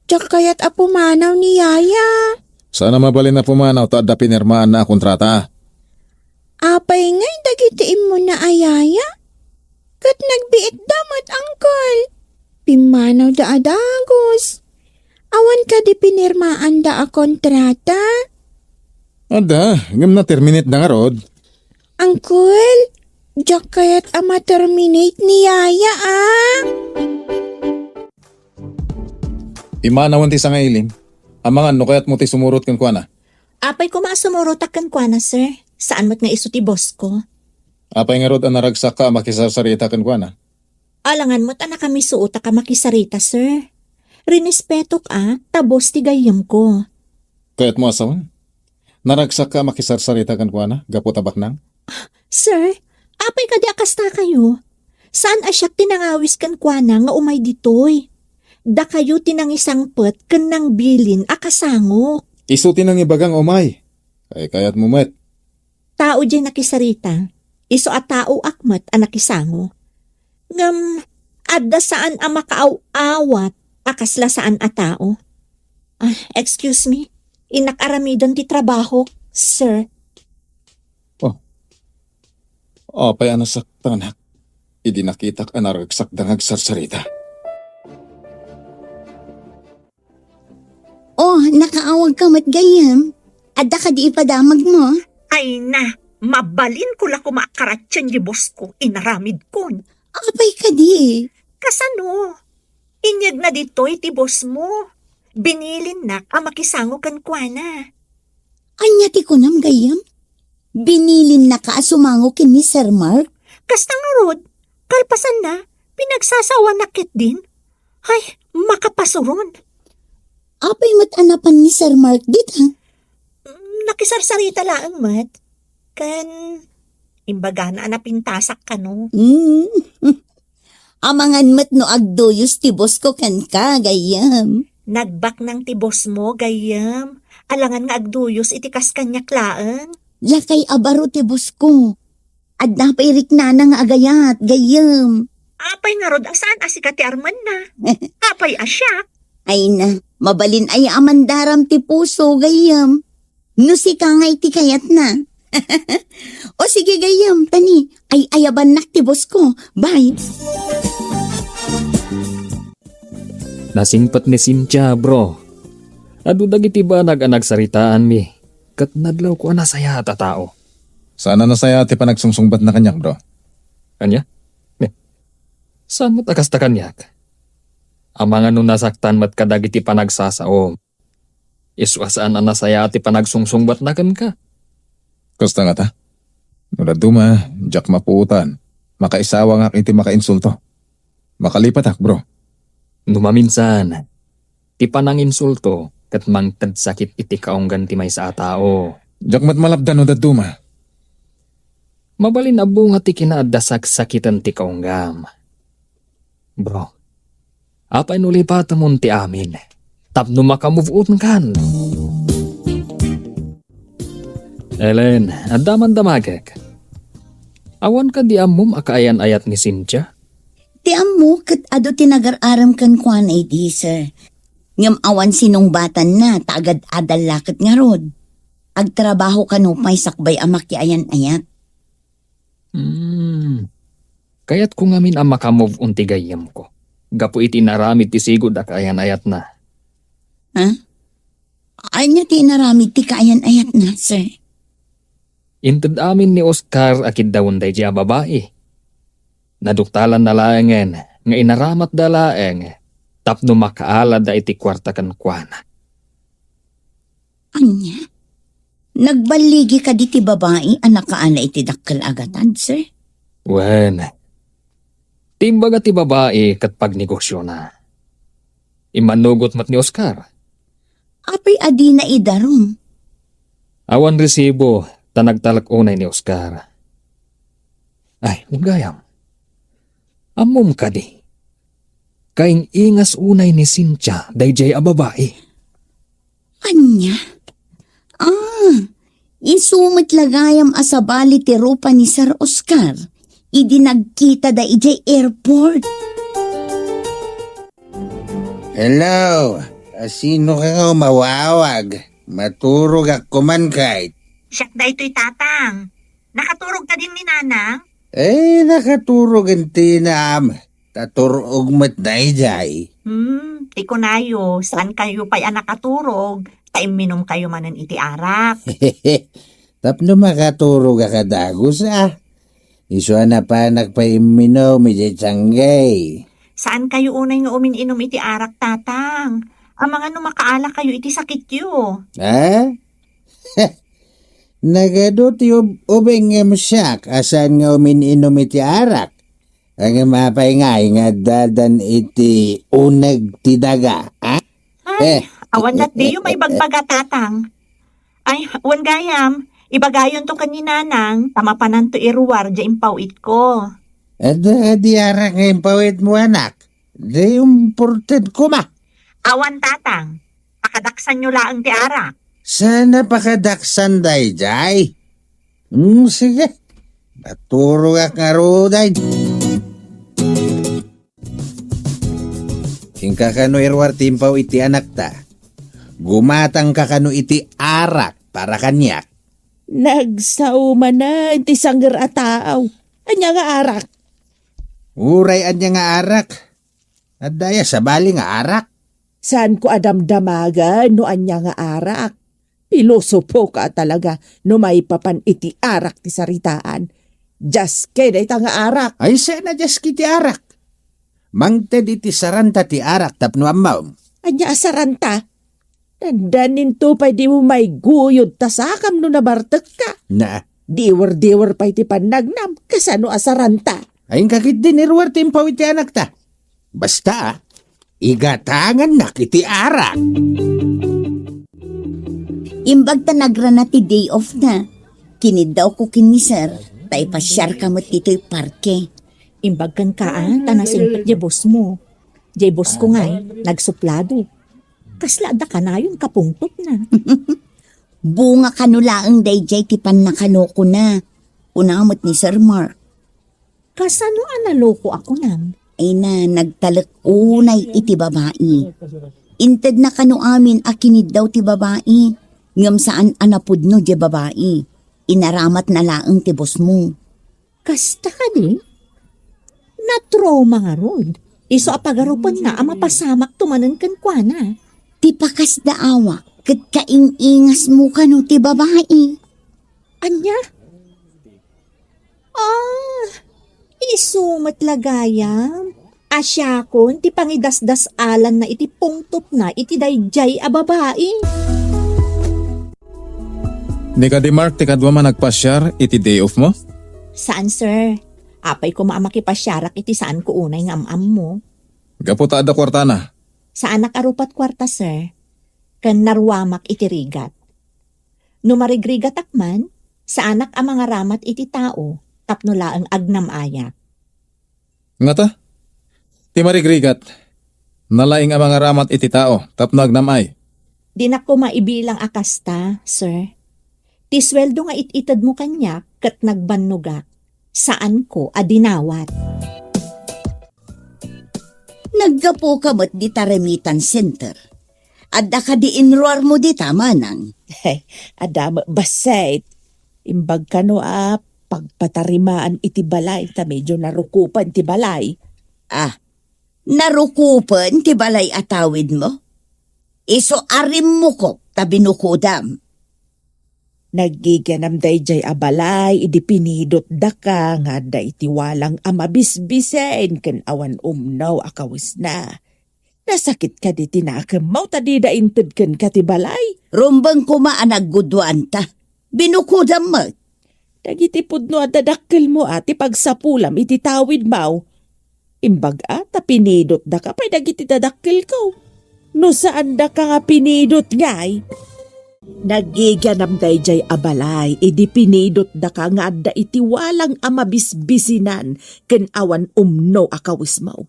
diyak kayat apumanaw ni Yaya. Sana mabalin na pumanaw ta adda pinirmaan na kontrata. Apay ngay dagitiin mo na ayaya. Kat nagbiit damat, Uncle. Pimanaw da adagos. Awan ka di pinirmaan da a kontrata. Ada, ngam na terminate na nga rod. Uncle, diyak kayat ama terminate ni Yaya Imanawan ti sa nga ilim. Amangan no kayat mo ti sumurot kan kuana. Apay ko maasumurotak kan kwa na, sir? Saan mo't nga iso ti boss ko? Apay nga rod ang naragsak ka makisasarita kan kuana. Alangan mo't anak kami suota ka makisarita, sir. Rinespeto ka, tabos ti gayam ko. Kayat mo asawan. Naragsak ka makisasarita kan kuana, gapo tabak nang. Sir, apay ka di akasta kayo. Saan asyak tinangawis kan kwa na nga umay ditoy? Da kayo tinangisang pet kan nang bilin akasango. Isuti ng ibagang umay. Ay kayat mo met. Tao dyan nakisarita. Iso at tao akmat ang nakisango. Ngam, adda saan ang makaaw-awat akasla saan a tao. Excuse me. Inakaramidan ti trabaho, sir. Apay anasak tanak. Idi nakitak anaragsak dangag sarsarita. Oh, nakaawag ka matgayam. Adda ka di ipadamag mo. Ay na, mabalin ko la kumakaratyan di boss ko, inaramid kon. Apay ka di. Kasano? Inyag na dito'y ti boss mo. Binilin na ang makisango kan kuana. Anya ti kunam gayam. Binilin na ka asumango kin ni Sir Mark. Kastang rod, kalpasan na, pinagsasawa na kit din. Ay, makapasuron. Apay matanapan ni Sir Mark dit ha? Nakisarsarita laang mat. Kan, imbaga na napintasak ka no. Amangan mat no agdoyos ti boss ko kan ka, gayam. Nagbak ng tibos mo, gayam. Alangan nga agduyos itikas kanyak laang. Lakay abaro ti boss ko. Adda pa irik na nga agayat, gayam. Apay nga rod, asaan asika ti Arman na? Apay asyak. Ay na, mabalin ay amandaram ti puso, gayam. No si kangay ti kayat na. O sige gayam, tani, ay ayaban nak ti boss ko. Bye. Nasingpat ni Cynthia, bro. Adu dagiti ba nag-anagsaritaan mi? Kat nadlaw ko anasaya at tao. Sana nasaya ti panagsungsungbat na kanyak, bro. Kanya? Saan mo takas ta kanyak? Ang mga nung nasaktan mat kadagiti panagsasaom. Iswasaan ang nasaya ti panagsungsungbat na kan ka. Kusta nga ta? Nula duma, jak mapuutan. Makaisawa nga iti makainsulto. Makalipat bro. Numaminsan, ti pananginsulto kat mangtad sakit iti kaunggan ti may sa tao. Jak mat malabdan no duma. Mabalin abo nga ti kinaadasak sakitan ti kaunggam. Bro, apay nulipat mo ti amin. Tapno makamove on kan. Ellen, adaman damagek. Awan ka di amom akaayan ayat ni Cynthia? Ti amo kat ado tinagar-aram kan kuan ay di, sir. Ngam awan sinong batan na, taagad adal lakit nga rod. Agtrabaho ka no may sakbay amak ti ayan ayat. Kaya't kung amin ang makamove on ti gayam ko. Gapo iti naramid ti sigod akaayan ayat na. Ha? Anya ti naramid ti kaayan ayat na, sir. Inted amin ni Oscar akid dawon day diya babae. Naduktalan na laengen nga inaramat da laeng tapno makaala da iti kwarta kan kuana. Anya? Nagbaligi ka di ti babae anak kaana iti dakkel agatan, sir? Wen, timbaga ti babae kat pagnegosyo na. Imanugot mat ni Oscar. Apay adi na idarom. Awan resibo tanagtalak unay ni Oscar. Ay, ugayam. Amom ka di. Kaing ingas unay ni Cynthia dayjay a babae. Anya? Isumit lagayam asabali ti rupa ni Sir Oscar. Idi nagkita da ijay airport. Hello, sino ka nga umawawag? Maturog ako man kahit. Siyak da ito'y tatang. Nakaturog ka din ni Nanang? Nakaturog ang tinam. Taturog mat na ijay. Tiko nayo, saan kayo pa'y nakaturog? Minom kayo manan iti arak. Tapno makaturog ka kadagos Iso na pa nagpaiminaw medyo tsanggay. Saan kayo unay nga umininom iti arak, tatang? Ang mga numakaala kayo iti sakit yo. Nagadot yung ubeng siyak asan nga umininom iti arak. Ang mapay nga dadan iti unag ti daga. Awan dat di yung may bagbaga, tatang. Ay, awan gayam. Ibagayon to kaninanang, tamapanan to iruwar di impawit ko. Di arak nga impawit mo anak. Di important ko ma. Awan, tatang. Pakadaksan nyo laang ti arak. Sana pakadaksan day jay. Sige. Naturo ka karuday. Hingka kano irwar timpaw iti anak ta. Gumatang ka kano iti arak para kanyak. Nagsauma na iti sangger a taaw. Anya nga arak. Uray anya nga arak. At daya sabali nga arak. Saan ko adamdamaga no anya nga arak? Pilosopo ka talaga no may papan iti arak ti saritaan. Just keda ita nga arak. Ay sana just kiti arak. Mangted iti saranta ti arak tapno amaw. Anya asaranta. Dandanin to pa di mo may guyod tasakam no nabartek ka. Na. Diwer-diwer pa iti panagnam kasano asaranta. Ayong kakit din irwar timpaw iti anak ta. Basta igatangan na kiti arak. Imbag ta nagrana ti day off na. Kinid daw ko kini sir. Tay pasyar ka mo tito'y parke. Imbag kan kaan, tanasingpit di boss mo. Di boss ko nga'y, nagsuplado. Kaslada ka na yung kapungtot na. Bunga kanulaang dayjay tipan na kanoko na. Unamot ni Sir Mark. Kasano analoko ako nam? Ay na, nagtalak unay iti babae. Inted na kanu amin akinid daw ti babae. Ngam saan anapod no di babae. Inaramat na laang tibos mo. Kasta ka di? Na-trauma nga rod. Iso apagarupan na ang mapasamak tumanan kan kwa na. Ti pakas daawa, kat kaing-ingas mo ka no ti babae. Anya? Iso matlagayam. Asya kon, ti pangidasdas alan na iti pungtop na iti dayjay a babae. Ni ka di Mark, ti kadwa man nagpasyar iti day off mo? Saan, sir? Apay ko maamakipasyarak iti saan ko unay nga am mo. Gaputa da kwarta na. Saan nakarupat kwarta, sir? Kan narwamak iti rigat. Numarigrigat akman, sa anak ang mga ramat iti tao, tapno laang agnam aya. Nga ta? Ti marigrigat. Nalaing ang mga ramat iti tao, tapno agnamay. Di na ko maibilang akasta, sir. Ti sweldo nga ititad mo kanya kat nagbannuga. Saan ko adinawat? Naggapo ka mo't di taremitan center. Adda ka di enroar mo di tama nang. Adama basait. Imbag ka no pagpatarimaan iti balay ta medyo narukupan ti balay. Narukupan ti balay atawid mo? Iso arim mo ko tabinukudam. Nagiganam dayjay abalay, idi pinidot da ka, nga da iti walang amabisbisen, ken awan umnaw akawis na. Nasakit ka di tinakamaw, tadi da inted ken katibalay. Rumbang kuma nagguduan ta. Binukudam mo. Dagiti pudno at dadakkel mo ati pagsapulam iti tawid maw. Imbag ta pinidot da ka, pay dagiti dadakkel ko. No saan da ka nga pinidot ngay? Nagiganam dayjay abalay, idi pinidot da ka nga adda iti walang amabisbisinan, ken awan umno akawis maw.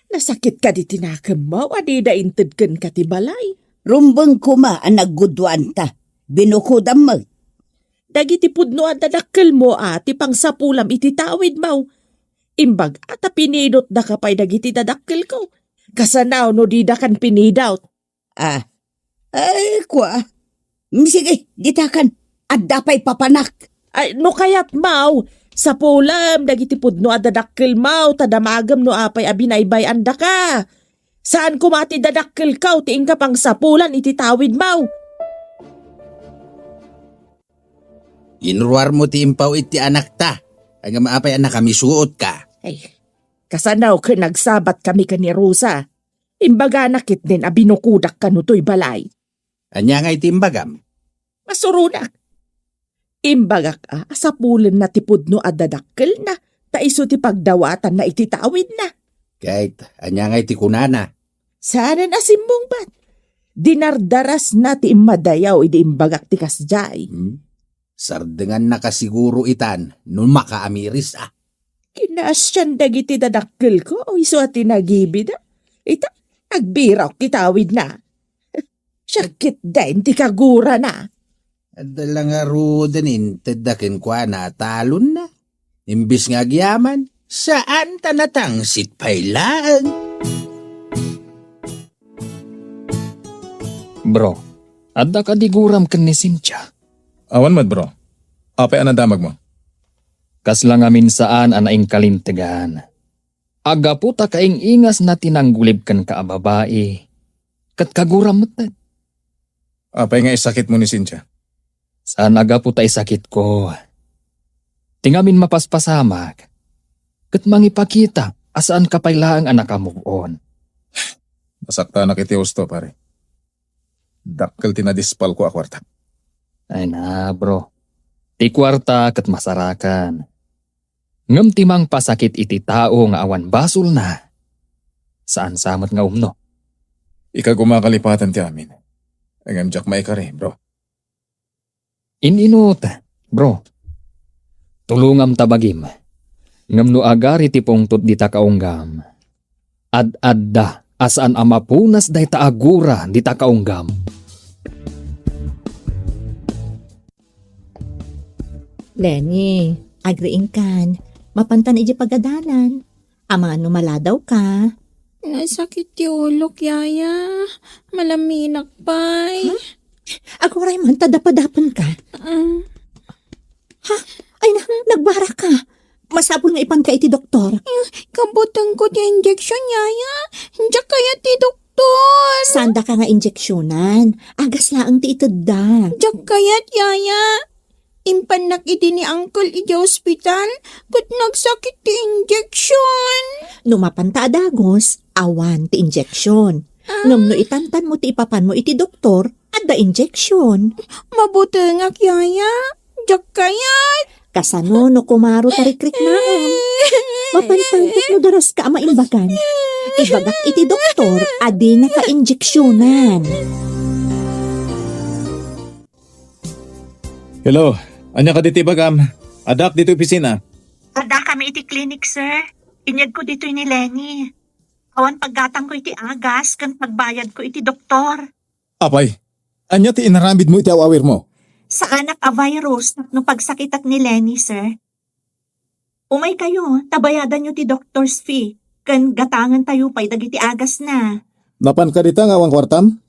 Nasakit ka di tinakamaw, adi da inted ken katibalay. Rumbang kuma nagguduan ta. Binukudam mo. Dagiti pudno at dadakkel mo ati pangsapulam iti tawid maw. Imbag ata pinidot da ka pay dagiti dadakkel ko. Kasanaw no di da kan pinidot. Ay, kwa. Sige, ditakan. Adda pa'y papanak. Ay, no kayat maw. Sa pulam, dagiti pudno at dadakkel maw, tadamagam no apay abinaybay anda ka. Saan kumati dadakkel ka, tiing ka pang sapulan iti tawid maw. Inruar mo ti impaw iti anak ta. Ang maapay anak kami suot ka. Ay, kasanaw ka nagsabat kami ka ni Rosa. Imbaga nakit din abinukudak ka no to'y balay. Anya nga iti imbagam. Masurunak. Imbagak sa pulan na tipudno at dadakkel na, taiso ti pagdawatan na ititawid na. Kahit anya nga iti kunana. Sana na simbong bat. Dinardaras na ti imadayaw idi imbagak ti kasjay. Sardengan na kasiguro itan, nun makaamiris Kinasyan dagiti dadakkel ko, o iso at tinagibid. Ita, nagbiraw kitawid na. Syakit din ti kagura na. Adala nga rudanin, tadakin kwa na talon na. Imbis nga agyaman, saan tanatang sitpailaan? Bro, adda ka diguram ken ni Cynthia. Awan mad bro. Apay anadamag mo? Kaslang amin saan anaing kalintegan. Aga po ta kaing ingas na tinanggulib kan kaababae. Kat kaguram matad. Apay nga isakit mo ni Cynthia. Saan aga po ta isakit ko. Tingamin mapaspasamak. Kat mangipakita asaan kapaylaang anak ka move on. Masakta na kiti husto pare. Dakkel tinadispal ko akwarta. Ay na bro. Ti kwarta kat masarakan. Ngam timang pasakit iti tao nga awan basol na. Saan samot nga umno? Ika gumakalipatan ti amin. Ang amjak maikari bro. Ininot, bro. Tulungam tabagim. Ngam no agari ti pungtot di ta kaunggam. Ad-adda asaan amapunas day taagura di ta kaunggam. Lenny, agriing kan. Mapantan iji pagadalan. Ama ano maladaw ka. Nasakit ti ulok, yaya. Malaminak pa'y. Agoray man, tadapadapan ka. Ay na, nagbara ka. Masabol nga ipan ka iti doktor. Kabutan ko ti injection, yaya. Diyak kaya ti doktor. Sanda ka nga injeksyonan. Agas laang ti itadda. Diyak kayat, yaya. Impanak iti ni uncle iti hospital. Kat nagsakit ti injection. Numapanta adagos, awan ti injeksyon. Ngam no itantan mo ti ipapan mo iti doktor, adda injeksyon. Mabuti nga, yaya. Diyak kayat. Kasano no kumaro tarikrik na. Mapantantot no daras ka maimbagan. Ibagak iti doktor, adi na ka injeksyonan. Hello, anya ka diti bagam? Adak dito opisina. Ada kami iti clinic, sir. Inyag ko dito ni Lenny. Awan paggatang ko iti agas, kan pagbayad ko iti doktor. Apay, anya ti inaramid mo iti awawir mo? Sa anak a virus no pagsakitak ni Lenny, sir. Umay kayo, tabayadan nyo ti doctor's fee. Kan gatangan tayo pa'y dagiti agas na. Napan ka dita nga awang kwartam?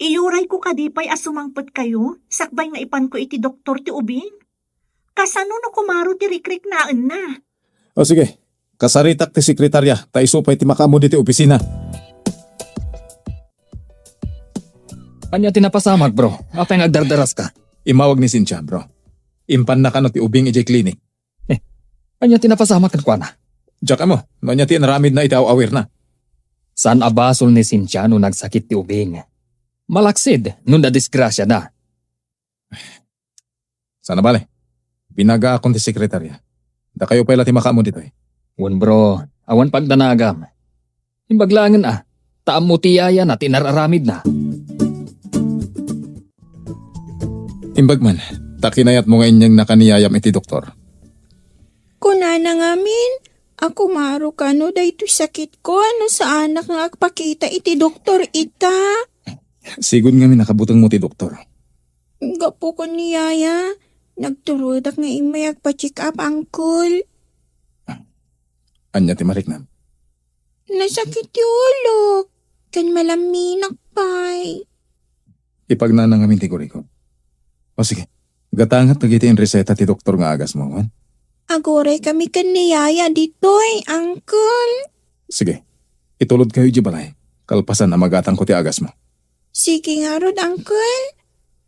Iyuray ko kadipay asumangpot kayo, sakbay nga ipan ko iti doktor ti ubing. Kasano no kumaro ti rikrik naan na. O sige, kasaritak ti sekretarya, taisupay ti makamo diti opisina. Anya tinapasamag, bro. Apay nga agdardaras ka. Imawag ni Cynthia, bro. Impan na ka no ti ubing iti clinic. Anya tinapasamag kan kwa na. Diyak mo, no nya ti inaramid na iti awawir na. Saan abasol ni Cynthia no nagsakit ti ubing? Malaksid, nun na-disgrasya na. Sana bale, binaga akong ti sekretarya. Da kayo pala ti makamo dito eh. Wan bro, awan pagdanagam. Imbaglangan taam mo tiyaya na tinararamid na. Imbagman, takinayat mo nga inyang nakaniyayam iti doktor. Kunana ngamin, ako maro ka no dahito sakit ko ano sa anak nga agpakita iti doktor ita. Sigod nga nakabutang mo ti doktor. Gapo ko ni yaya, nagturudak nga imay agpa-check up uncle. Anya ti mariknam. Nasakit ti ulo, kan malaminak pay. Ipagnanang amin ti kuriko. O sige, gatangat nagiti in reseta ti doktor nga agas mo. Han? Agoray kami kan ni yaya ditoy, uncle. Sige, itulod kayo di balay. Kalpasan na magatang ko ti agas mo. Sige nga rod, uncle.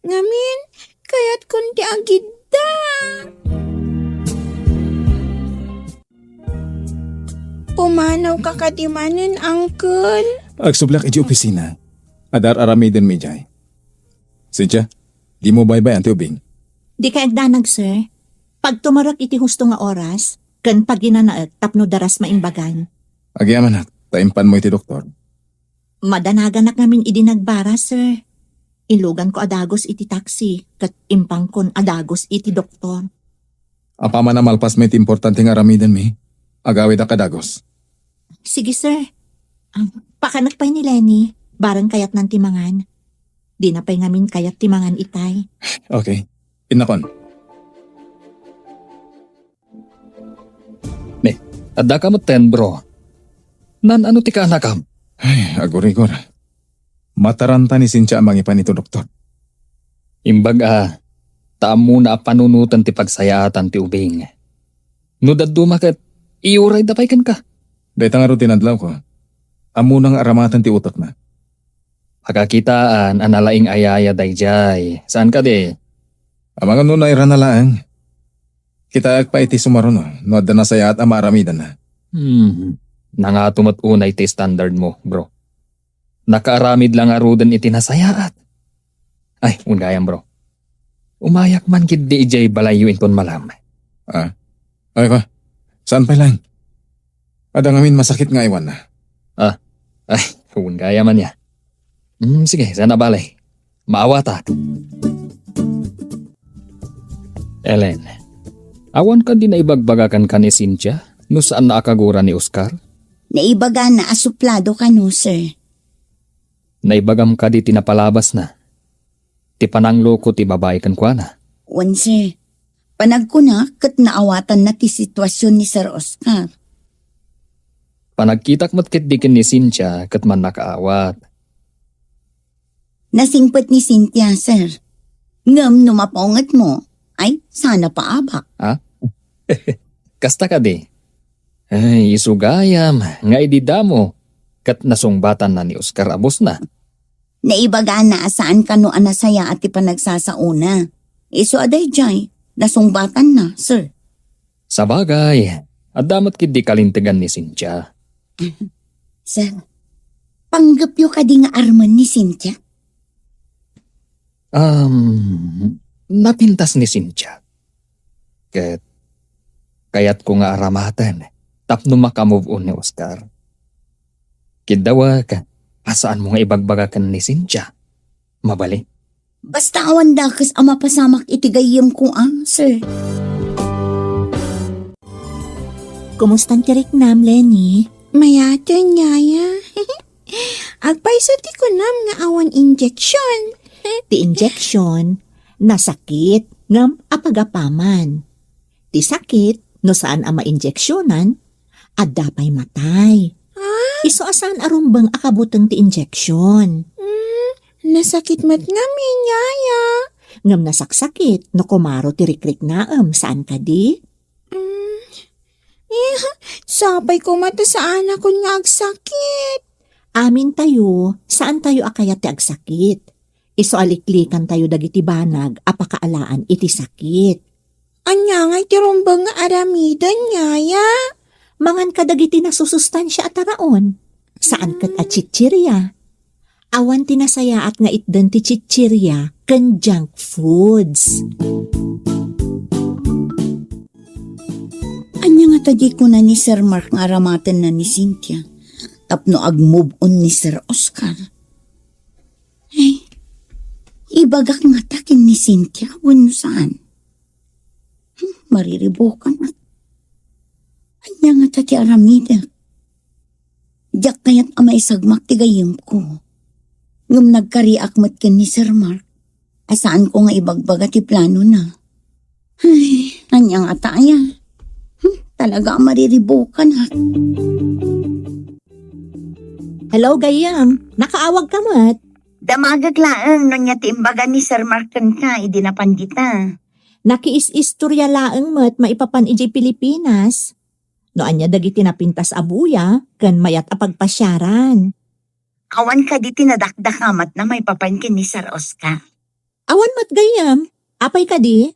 Ngamin, kaya't kunti agidda. Pumanaw ka katimanin, uncle. Agsublak iti opisina. Adar aramiden mi jay. Cynthia, di mo baybay ang tiubing. Di ka agdanag, sir. Pag tumarak iti husto nga oras, kan pag ginanaat tapno daras maimbagan. Agyaman at, taimpan mo iti doktor. Madanagan na namin idinagbara, sir. Ilugan ko adagos iti taxi, kat impang kon adagos iti doktor. Apa man na malpas may importante nga aramiden mi. Agawid ang kadagos. Sige, sir. Pakanak pa'y ni Lenny, barang kayat ng timangan. Di na pa'y ngamin kayat timangan itay. Okay, inakon. Adda ka mo bro. Nan ano ti ka anakam? Ay, agor-igor. Mataranta ni Cynthia ang mangipan ito, doktor. Imbag taam mo na panunutan ti pagsayatan ti ubing. No dumakat, iuray dapay kan ka. Dahil nga ro tinadlaw ko. Amo nang aramatan ti utak na. Pagkakitaan, analaing ayaya dayjay. Saan ka di? Amang ano na iranalaang. Kita pa iti sumaron no adda na sayat ang maaramidan na. Nangatumat unay ti standard mo, bro. Nakaaramid lang arudan iti nasayaat. Ay, ungayam bro. Umayak man kid di ijay balayuin kon malam. Ay ka, saan pa lang? Ada ngamin masakit nga iwan na. Ay, ungaya man ya. Sige, sana balay. Maawata. Ellen, awan ka din na ibagbagakan ka ni Cynthia no saan naakagura ni Oscar? Naibaga na asuplado ka no, sir. Naibagam ka di tinapalabas na. Ti panangloko ti babae kan kwa na. Wan, sir. Panag ko na kat naawatan na ti sitwasyon ni Sir Oscar. Panagkitak mat kit dikin ni Cynthia kat man nakaawat. Nasingpet ni Cynthia, sir. Ngam numapongat mo, ay sana paabak. Kasta ka di. Ay, isugayam, nga ididamo. Kat nasungbatan na ni Oscar Abos na. Naibaga na saan ka no anasaya at ipanagsasauna. Iso aday jay, nasungbatan na, sir. Sa bagay, adamat kid di kalintigan ni Cynthia. Sir, panggapyo ka di nga arman ni Cynthia? Napintas ni Cynthia. Kaya't ko nga aramatan, tapno makamove on ni Oscar. Kidawa ka, asaan mo nga ibagbaga ni Cynthia? Mabali. Basta awan dakas ama pasamak itigayim ko sir. Kumustan tirik nam, Lenny? Mayatan yaya. Agpay sa ti ko nam nga awan injection. Ti injection, nasakit ngam apagapaman. Ti sakit, no saan ama injeksyonan, at dapay matay. Iso asan arumbang akabutang ti injection. Nasakit mat ngamin yaya. Ngam nasaksakit, no kumaro ti rikrik naam, saan ka di? Sabay ko mata sa anak ko nga agsakit. Amin tayo, saan tayo akayat ti agsakit? Iso aliklikan tayo dagiti banag, apakaalaan iti sakit. Anya nga tirumbang nga aramidan yaya. Mangan ka dagiti nasusustansya at taraon. Saan kat at chichirya? Awan tinasaya at nga itdan ti chichirya ken junk foods. Anya nga tadi ko na ni Sir Mark nga aramatan na ni Cynthia. Tapno ag-move on ni Sir Oscar. Ay, ibagak nga takin ni Cynthia wano saan. Mariribukan at. Anya nga tati aramida. Diyak kayat amay sagmak tigayim ko. Ngum nagkariak mat ken ni Sir Mark. Asaan ko nga ibagbaga ti plano na. Ay, anya nga taya. Talaga mariribukan ha. Hello, Gayam. Nakaawag ka mat. Damagag laang no niya timbaga ni Sir Mark ken ka, idinapandita. Nakiis-istorya laang mat maipapan iji Pilipinas. No anya dagiti napintas abuya, ken mayat apagpasyaran. Awan ka di tinadakdakamat na may papankin ni Sir Oscar. Awan mat Gayam. Apay ka di?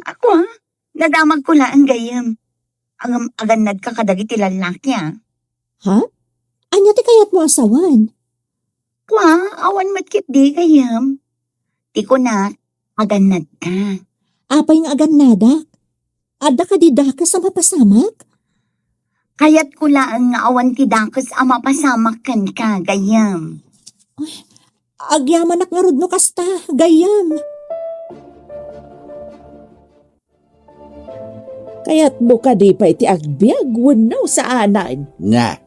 Ako nadamag ko laang gayam. Ang aganad ka kadagiti lalaki Ha? Anya ti kayat mo asawan? Awan matkit di gayam. Ti ko na, aganad ka. Apay nga agannadak? Adda ka di dakas sa mapasamak? Kayat ko laang nga awan ti dakas ama pasamak kan ka, gayam. Agyamanak nga rudno kasta, Gayam. Kaya't buka di pa iti agbyag wanaw sa anan. Na.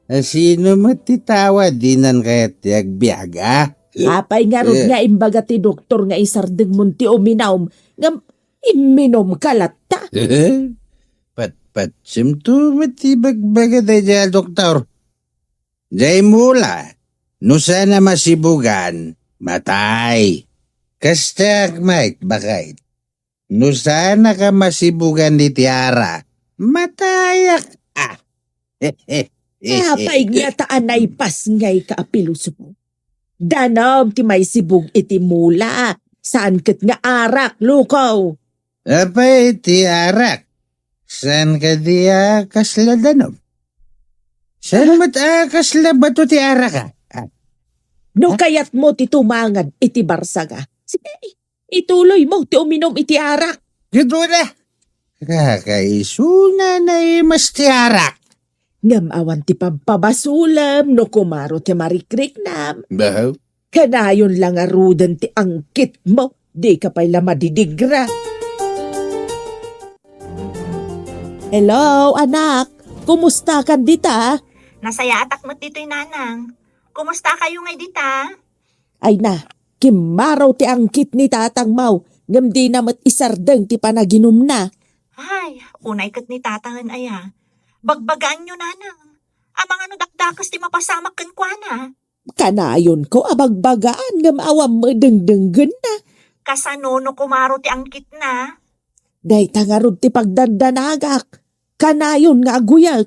Sino mo titawa dinan kayat ti agbyag, Apay nga rod nga imbaga ti doktor nga isardeng munti uminaw ngam iminom kalata. Pat simto mati bagbaga tayo doktor. Jay mula, no sana masibugan, matay. Kasta Mike bakait. No sana ka masibugan ni Tiara, matayak. Apay nga taanay pas ngay kaapiluso mo. Danam ti may sibug iti mula. Saan kat nga arak, lukaw? Apay ti arak. San ka di kasla danom? San mat kasla bato ti arak No kayat mo ti tumangad iti barsaga. Sige, ituloy mo ti uminom iti arak. Gito na. Kakaisuna na mas ti arak. Ngam awan ti pampabasulam no kumaro ti marikrik nam. Bahaw? Kanayon lang arudan ti angkit mo. Di ka pala madidigra. Hello, anak. Kumusta ka dita? Nasaya atak mo dito'y nanang. Kumusta kayo ngay dita? Ay na, kimaraw ti angkit ni tatang mau. Ngam di namat isardeng ti panaginom na. Ay, unay kat ni tatahan aya. Bagbagaan nyo nanang. Amang ano dakdakas ti mapasamak kan kwa na. Kanayon ko abagbagaan ngam awam mo dengdenggen na. Kasano no kumaro ti angkit na? Day tangarod ti pagdandanagak. Kanayon nga aguyag.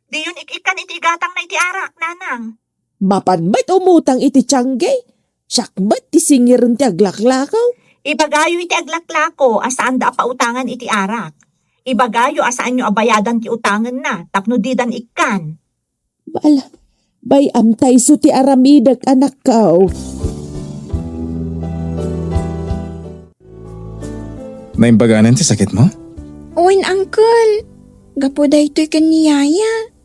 Di yun ikan iti gatang na iti arak, nanang. Mapanmat umutang iti tiyangge. Sakbat ti singirin ti aglaklakaw. Ibagayo iti aglaklako asaan da pautangan iti arak. Ibagayo asaan nyo abayadan ti utangan na tapno didan ikan. Bala, bay amtay so ti aramidag anak kao. Naimbaganan ti sakit mo? Uwin, Uncle. Gapo da ito'y kaniyaya.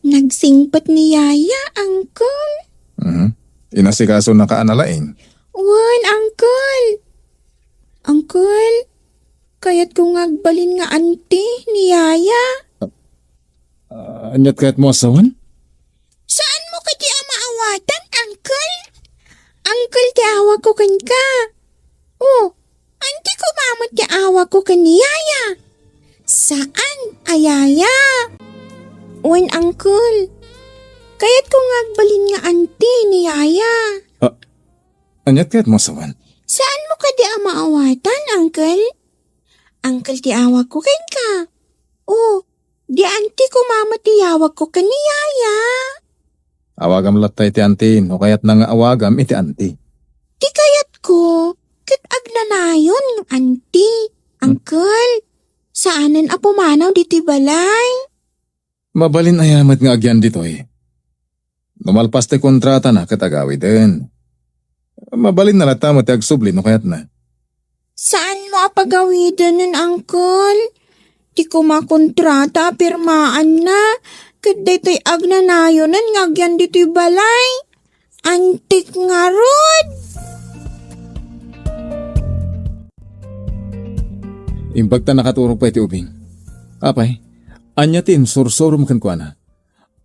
Nagsingpat ni Yaya, Uncle. Inasikaso na kaanalaing. Uwan, Uncle. Uncle, kaya't kung agbalin nga auntie ni Yaya. Anyat kahit mo asawan? Saan mo kati maawatan, Uncle? Uncle, ti awa ko kan ka. Oh, auntie ko mamot ti awa ko kan ni Yaya. Saan, ayaya? Uwan, Uncle. Kaya't kung agbalin nga auntie ni Yaya. Anyat kahit mo asawan? Saan mo ka di maawatan, Uncle? Uncle, ti awa ko kan ka. Oh, di auntie ko mama ti awag ko kan ni Yaya. Awagam latay ti antin o kaya't nang awagam iti anti. Di kayat ko, kat agnanayon ng auntie. Uncle, saanan apumanaw di ti balay? Mabalin ayamat nga agyan dito eh. Numalpas ti kontrata na katagawi din. Mabalin na lata mo ti agsubli no kaya't na. Saan mo apagawidan nun, Uncle? Di ko makontrata, pirmaan na. Kat dito'y agnanayonan nga agyan dito'y balay. Antik nga rod. Imbag ta nakaturog pa iti ubing. Apay, anyatin sursurum kan kwa na.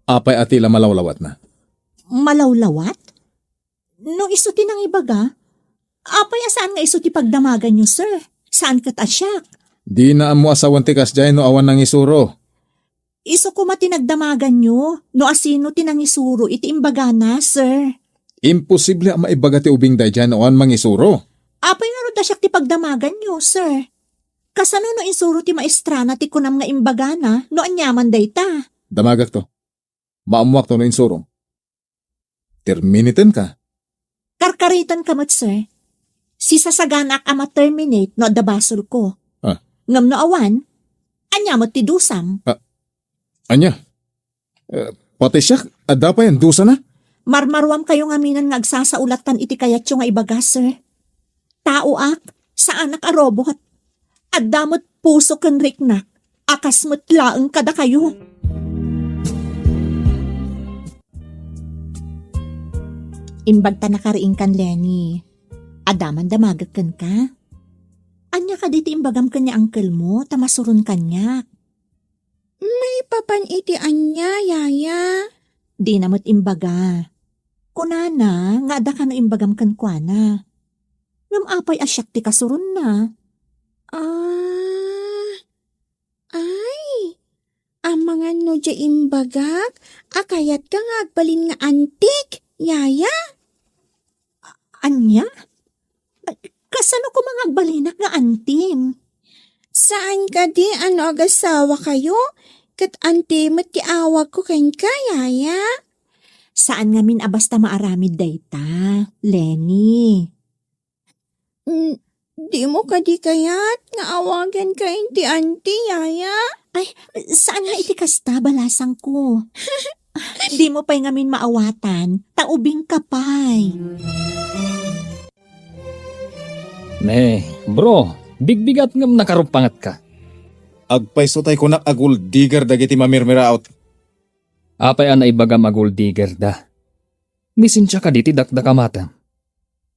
Apay atila malawlawat na. Malawlawat? No iso ti nang ibaga? Apay asaan nga iso ti pagdamagan nyo, sir? Saan kat asyak? Di na amo asawan ti kasjay no awan ng isuro. Iso ko matinagdamagan nyo, no asino tinangisuro iti imbaga na, sir. Imposible ang maibaga ti ubing day dyan o an mangisuro. Apay nga ron dasyak ti pagdamagan nyo, sir. Kasano no insuro ti maestrana ti kunam nga imbaga na, no anyaman day ta. Damagak to. Maamuak to no insuro. Terminitin ka. Karkaritan kamot, sir. Si sasaganak ama terminate no adabasol ko. Ngam no awan, anyamot ti dusam. Anya? Pati siya, ada pa yan, dusa na? Marmarwam kayo nga minan nga agsasaulatan iti kayatyo nga ibaga, sir. Tao ak, sa anak arobot. At damot puso ken riknak, akas mo't laeng kada kayo. Imbag ta nakariing kan, Lenny. Adaman damagag kan ka. Anya ka diti imbagam kanya uncle mo, tamasuron kanya. May papan iti anya, Yaya. Di namot imbaga. Kunana, nga ada ka no imbagam kan kuana. Ngam apay asyak ti kasurun na. Ay, ang mga no dya imbagak, akayat ka nga agbalin nga antik, Yaya. Anya? Kasano ko mga agbalinak nga antim? Saan ka di ano agasawa kayo? Kat ante mo ti awag ko kan ka, Yaya. Saan nga min abasta maaramid dayta, Lenny? Di mo ka di kayat nga awagan ka inti auntie, Yaya. Ay, saan nga iti kasta balasang ko? Di mo pa'y ngamin maawatan, taubing kapay. Ne, bro, bigbigat ngam nakarupangat ka. Agpaiso tay kunak agul digger dagiti mamirmiraot. Apay an ibagam agul digger da. Misinsya ka diti dakdakamata.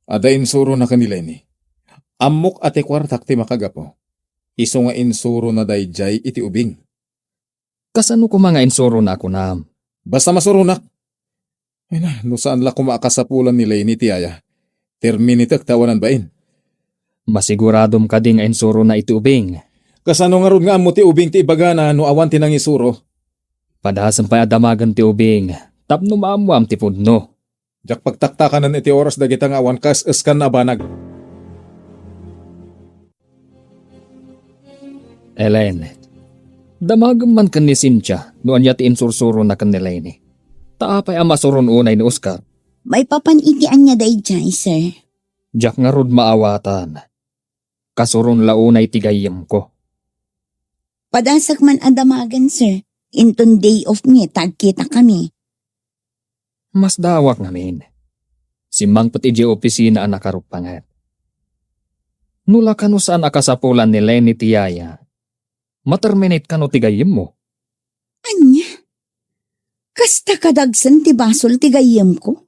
Ada insuro na kanila ni. Amok ate kwartak ti makagapo. Iso nga insuro na dayjay iti ubing. Kasano ko mga insuro na ako na? Basta masurunak. Ay na, no saan la kumakasapulan nila ni tiyaya. Terminitek tawanan bain. Masiguradom ka di nga insuro na iti ubing. Kasano nga ron nga amo ti ubing ti ibagana no awan ti nang isuro. Padahasan pa adamagan ti ubing. Tapno maamuam ti pudno. Jak pagtaktakanan iti oras dagita nga awan kas eskan na banag. Ellen, damagam man kan ni Cynthia no anya ti insursuro na kan ni Lenny. Taapay ang masuron unay ni Oscar. May papanitian niya dayjay, sir. Jak nga rod maawatan. Kasuron launay ti gayem ko. Padasak man adamagan, sir. Inton day off niya, tagkita kami. Mas dawak ngamin. Si Mang pati di opisina ang nakarupangat. Nula kano saan akasapulan ni Lenny tiyaya. Materminate kano tigayim mo. Anya? Kasta kadagsan ti basol ti gayem ko?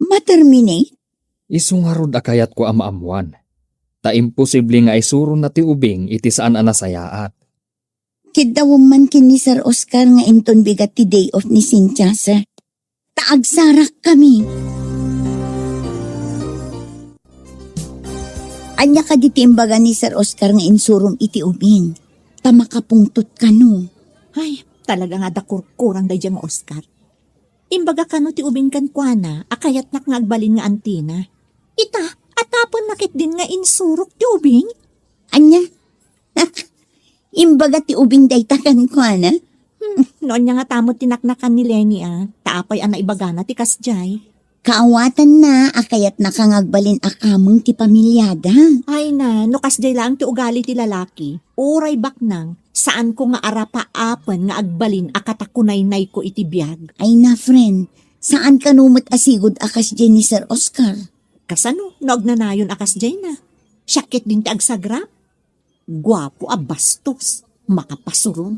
Materminate? Isungarod akayat ko amaamuan. Ta imposible nga isuro na ti ubing iti saan anasayaat. Kidawom man kin ni Sir Oscar nga inton bigat ti day off ni Cynthia, sir. Taagsarak kami. Anya ka diti imbaga ni Sir Oscar nga insurom iti ubing. Tamakapungtot ka no. Ay, talaga nga dakurkurang day nga Oscar. Imbaga kano ti ubing kan kuana, akayat nak nga agbalin nga antina. Ita, atapon nakit din nga insurok ti ubing? Anya? Imbaga ti ubing daytakan ko, ana? Noon niya nga tamot tinaknakan ni Lenny taapay ang naibagana ti kasjay. Kaawatan na, akayat nakangagbalin akamong ti pamilyada. Ay na, no kasjay lang ti ugali ti lalaki. Uray baknang, saan ko nga arapaapan nga agbalin akatakunay-nay ko iti biyag. Ay na, friend, saan ka numot asigod akas dyan ni Sir Oscar? Kasano, nagnanayon akasjay na. Syakit din ti agsagrap. Gwapo bastos, makapasuron.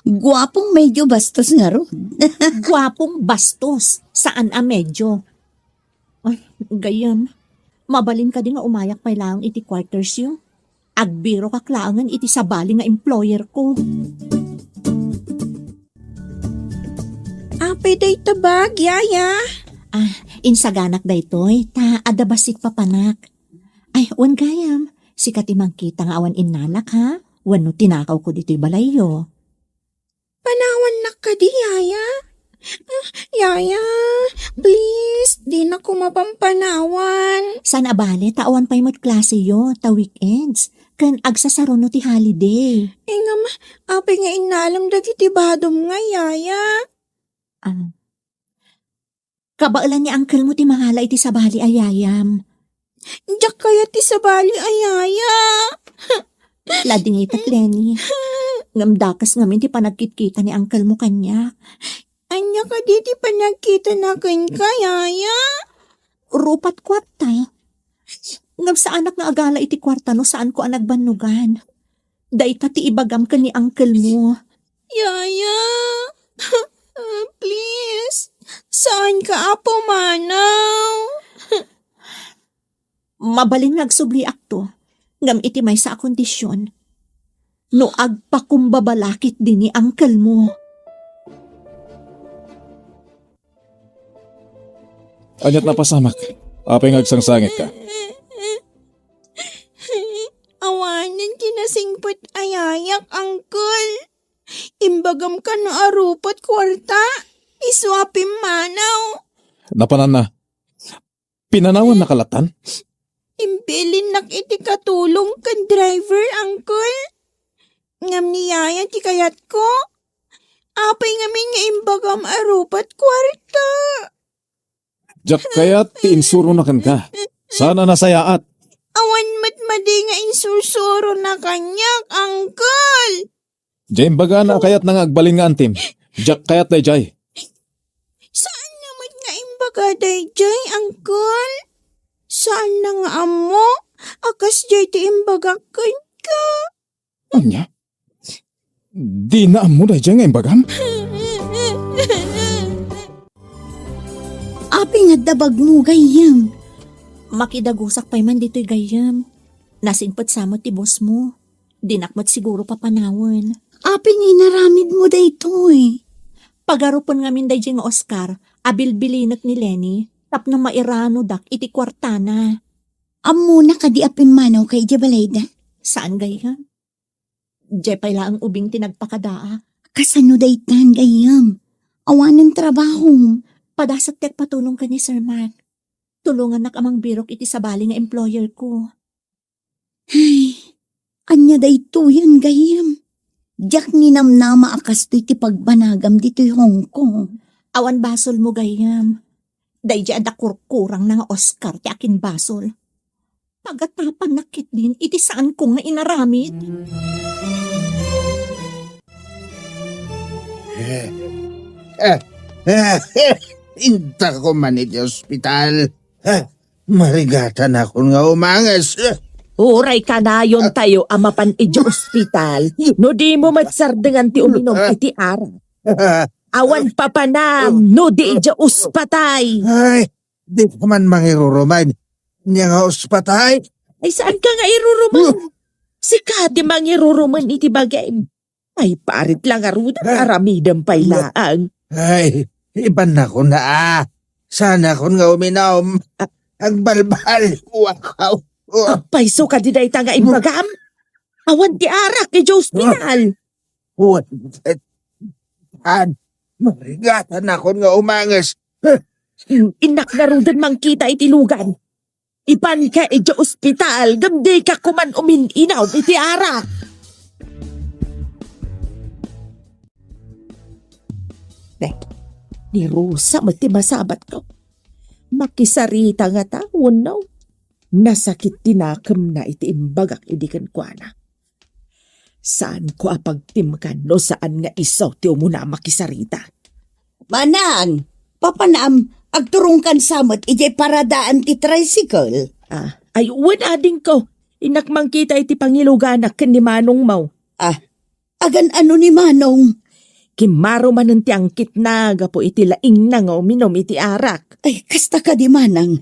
Guwapong medyo bastos nga ro. Gwapong bastos. Saan a medyo? Ay, gayam. Mabalin ka din nga umayak pa lang iti quarters yo. Agbiro ka klangan iti sabali nga employer ko. Apay day tabag, yaya. Insaganak daytoy, ta adabasit papanak. Ay, wan gayam. Sikat imang kita nga awan inanak ha. Wano tinakaw ko dito'y balayo. Panawan na ka di, yaya. Yaya, please, di na ko mapampanawan. San abale, tawan pa'y mo't klase yo, ta weekends. Kan agsasaro no ti holiday. Nga apay nga inalam dagiti badom nga, yaya. Kabailan ni uncle mo ti mahala iti sabali ayayam. Diyak kaya ti sabali, ayaya. Lading itat Lenny. Ngamdakas ngamin ti panagkitkita ni uncle mo kanya. Anya ka di ti panagkita na kan ka, yaya. Rupat kwarta. Ngam sa anak nga agala iti kwarta no saan ko ang nagbanugan. Daita ti ibagam ka ni uncle mo. Yaya. Please. Saan ka apo manaw? Mabalin nagsubli akto. Ngam iti may sa kondisyon. No agpakumbabalakit din ni uncle mo. Anyat na pasamak. Apay ngagsangsangit ka. Awanan kinasingpot ayayak, uncle. Imbagam ka na arupot kwarta. Iswapim manaw. Napanan na. Pinanawan na kalatan? Imbilin nak iti katulong kan driver, uncle. Ngam niyaya ti kayat ko. Apay ngamin nga imbagam arupat kwarta. Jak kayat ti insuro na kan ka. Sana nasayaat. Awan matmadi nga insusuro na kanyak, uncle. Diyan baga na kayat nang agbalin nga antim. Jak kayat day jay. Saan naman nga imbaga dayjay, uncle? Saan na nga amo? Akas jay ti imbaga ka. Anya? Di na amo day jay nga imbagam? Api nga dabag mo gayam. Makidagusak pa'y man dito'y gayam. Nasingpat samot ti boss mo. Dinakmat siguro papanawan. Api nga inaramid mo daytoy. Pagarupon ngamin day nga Oscar, abilbilinak ni Lenny, tapno mairano dak iti kwartana. Amo na kadi apin manaw kay Jabalayda. Saan gayam? Diyay pala ang ubing tinagpakadaa. Kasano daytan gayam? Awan ng trabaho. Padasat tek patulong ka ni Sir Mark. Tulungan na kamang birok iti sabali nga employer ko. Ay, anya da ito yan gayam. Diyak ni namnama akas to iti pagbanagam dito'y Hong Kong. Awan basol mo gayam. Day di ada kurkurang na nga Oscar ti akin basol. Pagatapan nakit din iti saan ko nga inaramid. Inta ko man iti ospital. Marigatan ako nga umangas. Uray ka na yon tayo amapan iti ospital. No di mo magsardengan ti uminom iti ara. Awan papanam, no di iti ospatay. Ay, di ko man mangirurumain. Niya nga ospatay. Ay saan ka nga iruruman? Sika di mangiruruman iti bagay. Ay parit lang aruda, aramidam pa'y laang. Ay, iban na ko na Sana ko nga uminom. Ang balbal. Wakaw. Apay so ka di day nga imbagam. Awan ti arak iti ospital. Marigatan ako nga umangas. Inak na rudan mang kita iti lugan. Ipan ka iti ospital, gamday ka kuman umininaw iti arak. Ni Rosa mati masabat ko. Makisarita nga taon no. Nasakit tinakam na iti imbagak idikan kwa na. Saan ko apagtimkan no saan nga isaw ti umuna makisarita. Manang, papanam, agturong kan samot ijay paradaan ti tricycle. Ay uwan ading ko. Inakmang kita iti pangiluganak ken ni Manong Mau. Agan ano ni Manong? Kimaro man ti angkit na gapo iti laing na nga uminom iti arak. Ay, kasta ka di Manang.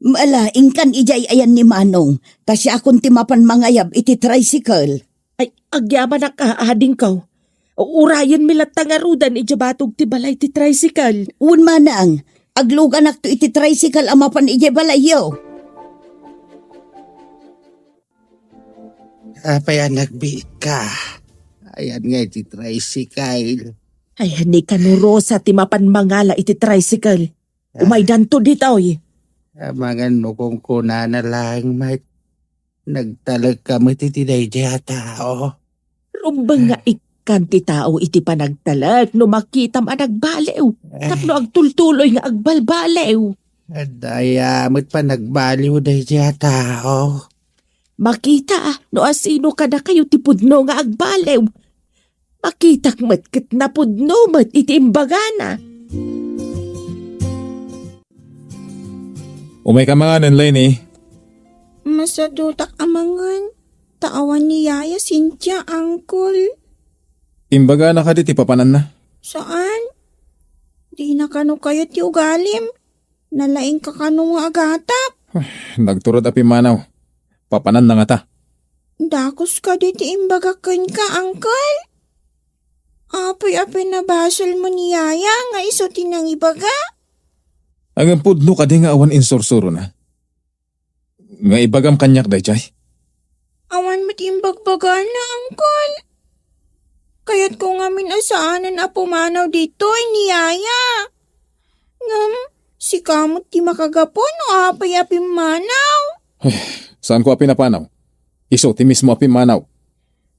Malaing kan ijay ayan ni Manong. Tasya akong timapan mangayab iti tricycle. Ay, agyaman ading ko. Urayan milat tangarudan iti batog ti balay ti tricycle. Un Manang, aglugan akto iti tricycle amapan ijay balayo. Apay nagbiit ka. Ayan nga iti tricycle. Ay, hani ka no Rosa ti mapan mangala iti tricycle. Umaydan to ditoy. Amangan mo kung kuna na lang, mate. Nagtalag ka mo iti day tao. Rumbang nga ikan ti tao iti panagtalag no makitam ang nagbalew. Tapno agtultuloy nga agbalbalew. Daya mo't pa nagbaliw day tao. Makita no asino ka na kayo ti pudno nga agbalew. Makitak matkit na pudno mat iti imbagana. Umay ka mga Lenny. Masadutak amangan. Taawan ni Yaya, Cynthia, Uncle. Imbaga na ka di ti papanan na. Saan? Di na kano kayo ti ugalim. Nalaing ka kano nga agatap. Nagturod api manaw. Papanan na nga ta. Dakos ka di ti imbagakan ka, Uncle. Apoy-apoy na basol mo ni Yaya nga iso tinang ibaga. Ang pudno ka di nga awan insursuro na. Nga ibagam kanyak day chay. Awan matimbagbaga na, Uncle. Kaya't ko nga minasaanan na pumanaw dito ni Yaya. Ngam, si kamot ti makagapon o apay-apim manaw. Saan ko api napanaw? Iso ti mismo api manaw.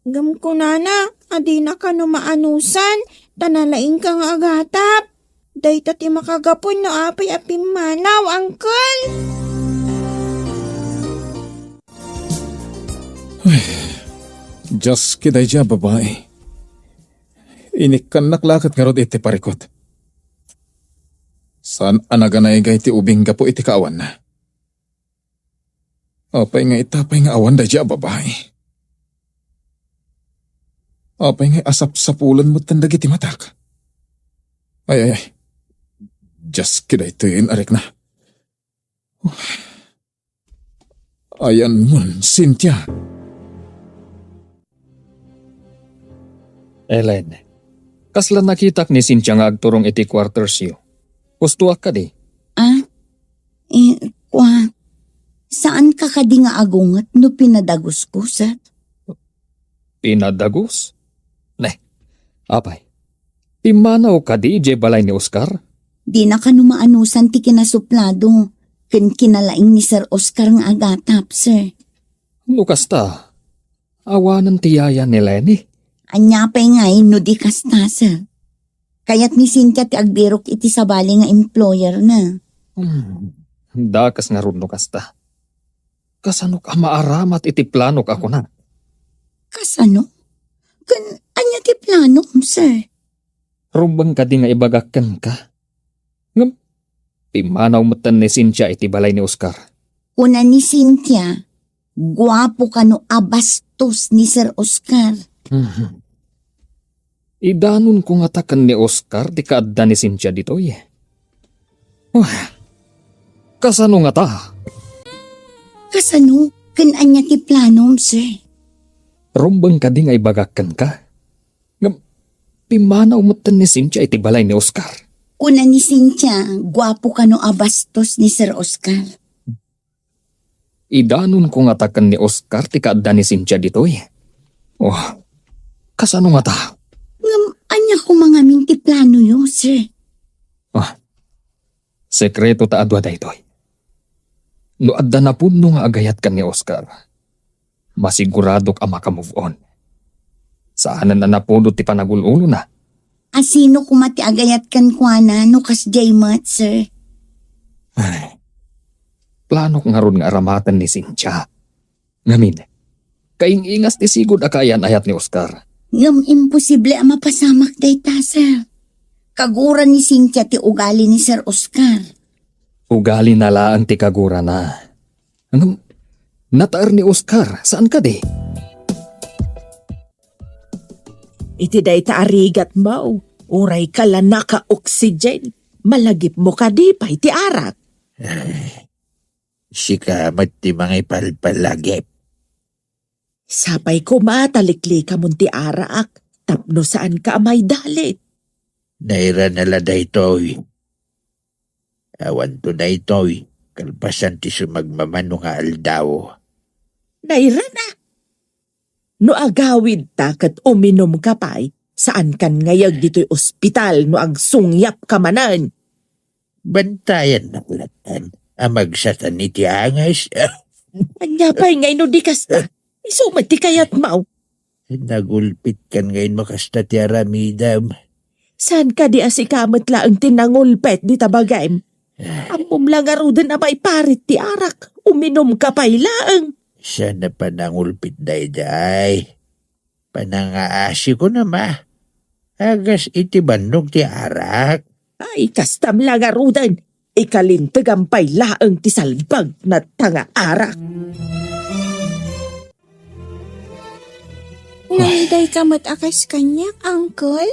Ngam ko nana, adi na ka no maanusan, tanalaing ka nga agatap. Dayta ti makagapon no apay-apim manaw, Uncle. Diyos kiday dya babae. Inikan naklakat nga rod iti parikot. Saan anaganay ga iti ubing gapo iti kaawan na? Apay nga itapay nga awan day dya babae. Apay nga asap-sapulan mo tandag iti matak. Ay. Diyos kiday tuyin arik na. Ayan mo, Cynthia. Ellen, kasla nakitak ni Cynthia nga agturong iti quarters yu. Pustuak ka di. Saan ka kadi nga agungat no pinadagos ko, Sat? Pinadagos? Apay. Timanaw ka di ije balay ni Oscar? Di na kanumaanusan ti kinasuplado. Ken kinalaing ni Sir Oscar nga agatap, sir. Lukas ta. Awanan tiyaya ni Lenny. Anya pa'y ngay no di kasta, sir. Kaya't ni Cynthia ti agbirok iti sabali nga employer na. Dakas nga ron lukas ta. Kasano ka maaramat iti planok ako na? Kasano? Kan anya ti plano, sir? Rumbang ka di nga ibagakan ka. Ngam, pimanaw matan ni Cynthia iti balay ni Oscar. Una ni Cynthia, guwapo ka no abastos ni Sir Oscar. Idanon ko nga takan ni Oscar di kaadda ni Cynthia ditoy. Kasano nga ta? Kasano? Kan anya ti plano, sir? Rumbang ka di nga ibagakan ka. Ngam, pimanaw matan ni Cynthia iti balay ni Oscar. Una ni Cynthia, guwapo ka no abastos ni Sir Oscar. Idanon ko nga takan ni Oscar ti kaadda ni Cynthia ditoy. Kasano nga ta? Ngam anya ko mga minti plano yo, sir. Sekreto ta adwa daytoy. No adda na puno nga agayat kan ni Oscar. Masigurado ka maka-move on. Saanan na napuno ti panagulo na. Asino kumati agayat kan kuana no kas jaymat, sir. Plano ko nga ron nga aramatan ni Cynthia. Ngamin, kaing-ingas ti sigod akayan ayat ni Oscar. Ngam imposible ang mapasamak dayta, sir. Kagura ni Cynthia ti ugali ni Sir Oscar. Ugali na laang ti kagura na. Anong nataar ni Oscar? Saan ka di? Iti day taarigat mo. Uray ka lang naka-oxygen. Malagip mo ka di pa iti arak. Sikamat ti mga ipalpalagip. Sapay ko matalikli ka mun ti arak. Tapno saan ka amay dalit. Naira nala daytoy. Awan to daytoy. Kalpasan ti sumagmamano nga aldaw. Naira na. No agawid ta kat uminom ka pa'y, saan kan ngayag dito'y ospital no ang sungyap ka manan. Bantayan na kulatan. Amagsatan ni ti angas. Anya pa'y ngay no di kasta. Isumat ti kayat mau. Nagulpit kan ngayon makasta ti aramidam. Saan ka di asikamat laang tinangulpet di tabagay? Amom lang arudan na may parit ti arak. Uminom ka pa'y laang. Sana panangulpit dayday. Panangaasi ko na ma. Agas iti bandog ti arak. Ay, kastam lang arudan. Ikalintag ang paylaang ti salbag na tanga arak. Naiday ka matakas kanyak, uncle?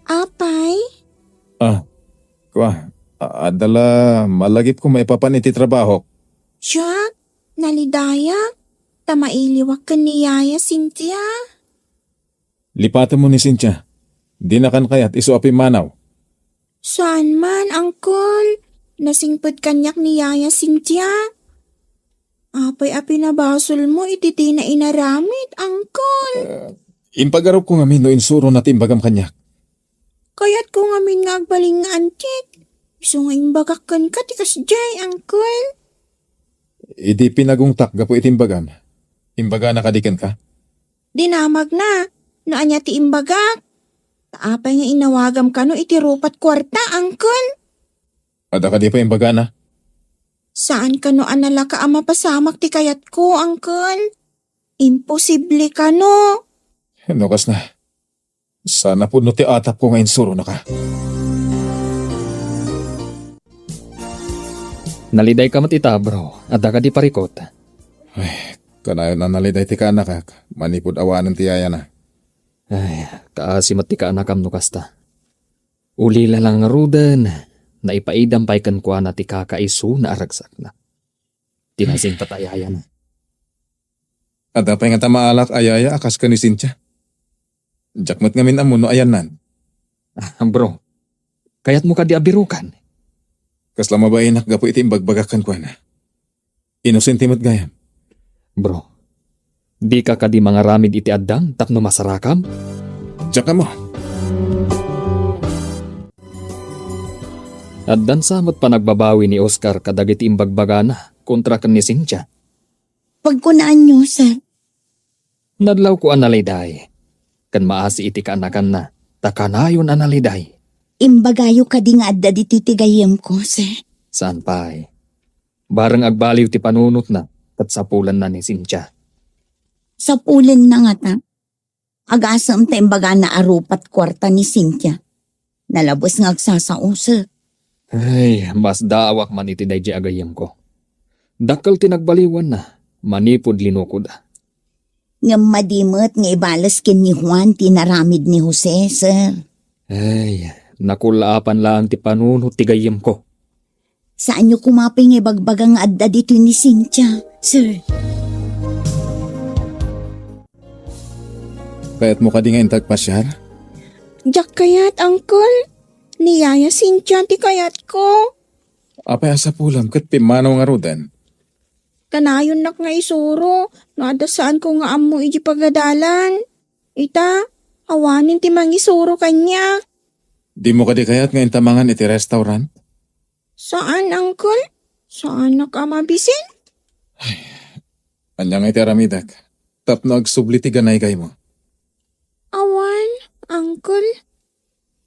Apay? Adala, malagip ko maipapaniti trabaho. Siya? Nalidaya? Tamailiwak ka ni Yaya, Cynthia? Lipatan mo ni Cynthia. Di na kan kayat isuapi manaw. Saan man, uncle? Nasingpad kanyak ni Yaya, Cynthia? Apay-api na basol mo, ititi na inaramid, uncle. Impagarup ko nga no insuro na timbagam kanyak. Kaya't ko nga min nga agbaling nga antik. Iso nga imbagakan ka, tikas jay, uncle. Idi pinagungtak gapo itimbagam. Imbaga na kadikan ka? Dinamag na. Naanya ti imbagak. Taapay nga inawagam ka no itirupat kwarta, uncle. Ada ka di pa imbaga na? Saan ka no anala ka ama pasamak ti kayat ko, uncle? Imposible ka no. Nukas na. Sana po no ti atap ko nga insuro na ka. Naliday ka matita bro. Ada ka di parikot. Kanayon na naliday ti ka anak. Manipod awanan ti yaya na. Kaasimat ti ka anakam no kasta. Ulila lang nga rudan. Naipaidam pa'y kankwa na ti kakaiso na aragsak na. Tinasing patayaya na. Ada pa nga tamaalak ayaya akas ka ni Cynthia. Jakmat nga min amuno ayan nan. Bro, kayat mo ka di abirukan. Kasla mabainak gapo iti imbagbagakan ko na. Inosentimat gayam. Bro, di ka di mga ramid iti addang tapno masarakam? Tsaka mo. At dansamot pa nagbabawi ni Oscar kadagiti imbagbagana kontra kan ni Cynthia. Pagkunaan nyo, sir. Nadlaw ko analiday. Kan maasi iti kaanakan na, takanayon analiday. Imbagayo ka di nga adda diti tigayem ko, sir. Saan pa eh? Barang agbaliw ti panunot na, kat sapulan na ni Cynthia. Sa pulin na nga ta. Agasam ta imbaga na arupat kwarta ni Cynthia. Nalabos nga agsasao, sir. Ay, mas daawak man iti dayjay agayem ko. Dakkel tinagbaliwan na, manipod linukod. Nga madimot nga ibalas kin ni Juan tinaramid ni Jose, sir. Ay, nakulaapan lang ti panunot ti gayem ko. Saan nyo kumaping ibagbagang adda dito ni Cynthia, sir? Kaya't mo ka di nga intagpasyar? Jak kayat, Uncle. Niyaya Cynthia ti kayat ko. Apay asa pulam kat pimanaw nga rudan. Kanayon nak nga isuro. Nadasaan ko nga amo iji pagadalan. Ita, awanin ti mangisuro kanya. Di mo ka di kayat nga intamangan iti restaurant? Saan, Uncle? Saan na ka mabisin? Anya nga iti aramidak. Tapno agsubli ti ganay kay mo. Awan, Uncle.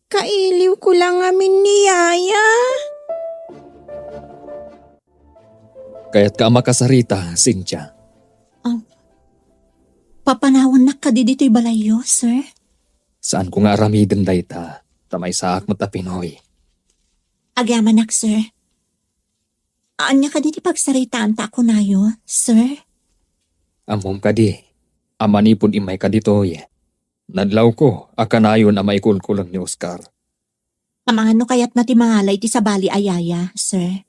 Kailiw ko lang amin ni Yaya. Kaya't ka makasarita, Cynthia. Papanawan na ka di dito'y balayo, sir. Saan ko nga aramiden dayta, tamay saak mo ta Pinoy. Agyaman nak, sir. Anya ka diti pagsaritaan ta ako nayo, sir. Amom ka di, amanipod imay ka ditoy. Nadlaw ko, akanayon na maikulkulang ni Oscar. Amangano kayat na ti mangalay ti sabali ayaya, sir.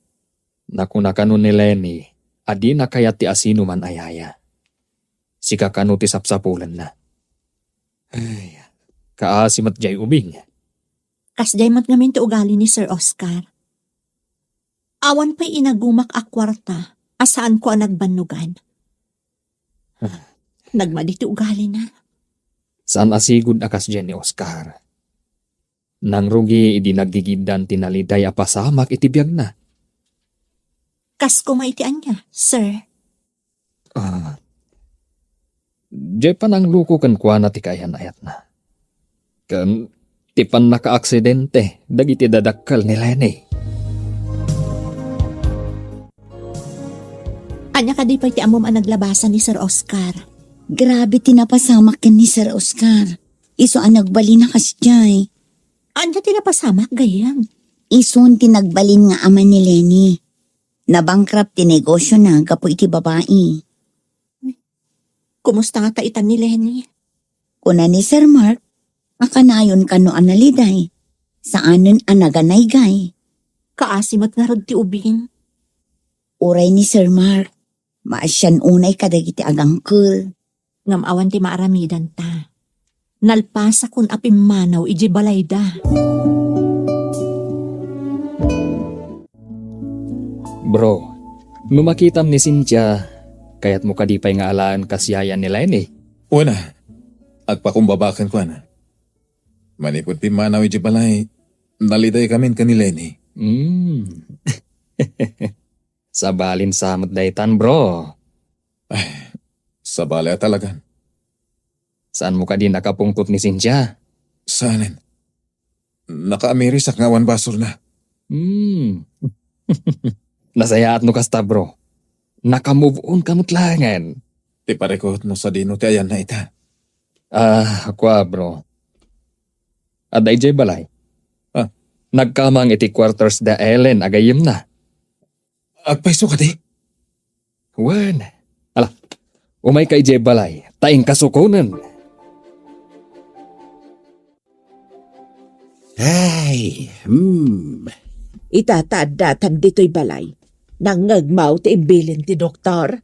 Nakuna kanon ni Lenny, adi na kayat ti asino man ayaya. Sika kano ti sapsapulan na. Ay, kaasim at jay ubing. Kasday mat ngamin ti ugali ni Sir Oscar. Awan pa'y inagumak a kwarta, asaan ko ang nagbanugan. Nagmadi ti ugali na. Saan asigod akas dyan ni Oscar? Nang rugi idi nagdigidan tinaliday apasamak itibiyag na. Kas kumaitian niya, sir. Diyay pa nang luko kan kwa na ti kayan ayat na. Kan tipan naka-aksidente, dagiti dadakkal ni Lenny. Anya ka di pa'y ti amom ang naglabasan ni Sir Oscar. Grabe tinapasamak kin ni Sir Oscar. Iso ang nagbali na kasjay. Anya tinapasamak gayam. Ison tinagbalin nga ama ni Lenny. Nabangkrap ti negosyo na kapo iti babae. Kumusta nga taitan ni Lenny? Kuna ni Sir Mark, akanayon kano analiday. Saanen anaganaygay. Kaasimat nga rag ti ubing. Uray ni Sir Mark, maasyan unay kadagiti agangkul. Ngamawan ti maaramidan ta. Nalpasa kun apimanaw iji balayda. Bro, numakitam ni Cynthia, kaya't mo kadipay nga alaan kasyayan ni Lenny. Una, agpakumbabakan ko na. Manipod pimanaw iti balay, naliday kamin ka ni Lenny. Sabalin samot daytan, bro. Sa balay talagan. Saan mo ka din nakapungtot ni Cynthia? Saanin? Naka-amerisak nga wan basur na. Nasayaat no kasta, bro. Naka-move on kamutlangan. Ti parekot no sa dino ti ayan na ita. Akwa, bro. Aday jay balay. Nagkamang iti quarters da Ellen agayim na. Agpaiso ka di? Wan. Ala, umay kay jay balay. Taing kasukunan. Ay, Itatadatan dito'y balay. Nangagmaw ti imbilin ti doktor.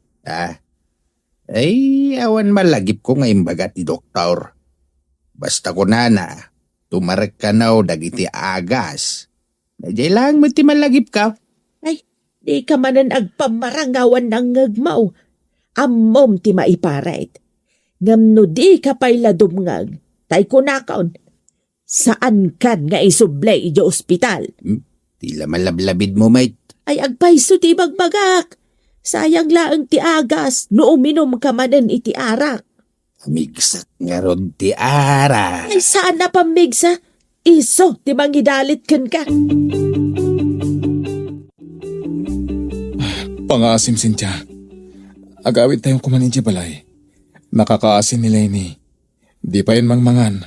Ay, awan malagip ko nga imbaga ti doktor. Basta ko na, tumarek ka na o dagiti agas. Nadya lang mo ti malagip ka. Di ka manan agpamarangawan ng ngagmaw. Ammom ti maiparait. Ngamno di ka pa'y dumngag. Tay kunakaon. Saan kan nga isublay iti ospital? Tila malablabid mo, mate. Ay agpayso ti bagbagak. Sayang laang ti agas no uminom ka manen iti arak. Migsak nga rod ti ara. Ay saan na pamigsa? Iso ti mangidalit ken ka. Pangasim, Cynthia. Agawid tayong kumanin di balay. Nakakaasin ni Lenny. Di pa yun mangmangan.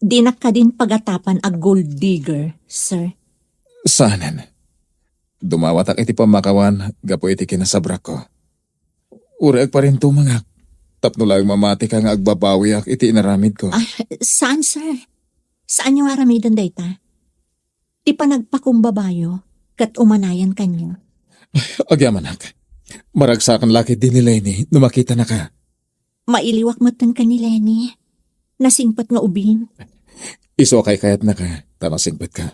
Di na ka din pagatapan a gold digger, sir. Saanan? Dumawatak iti pamakawan, gapo iti kinasabrak ko. Ureg pa rin tumangak. Tapno lang mamati ka nga agbabawi ak iti inaramid ko. Saan, sir? Saan yung aramidan dayta? Di pa nagpakumbabayo, kat umanayan kanyo. Agyamanak. Maragsakan laki din ni Lenny, numakita na ka. Mailiwak matan ka ni Lenny. Nasingpat nga ubing. Iso kay kayat na ka, tanasingpat ka.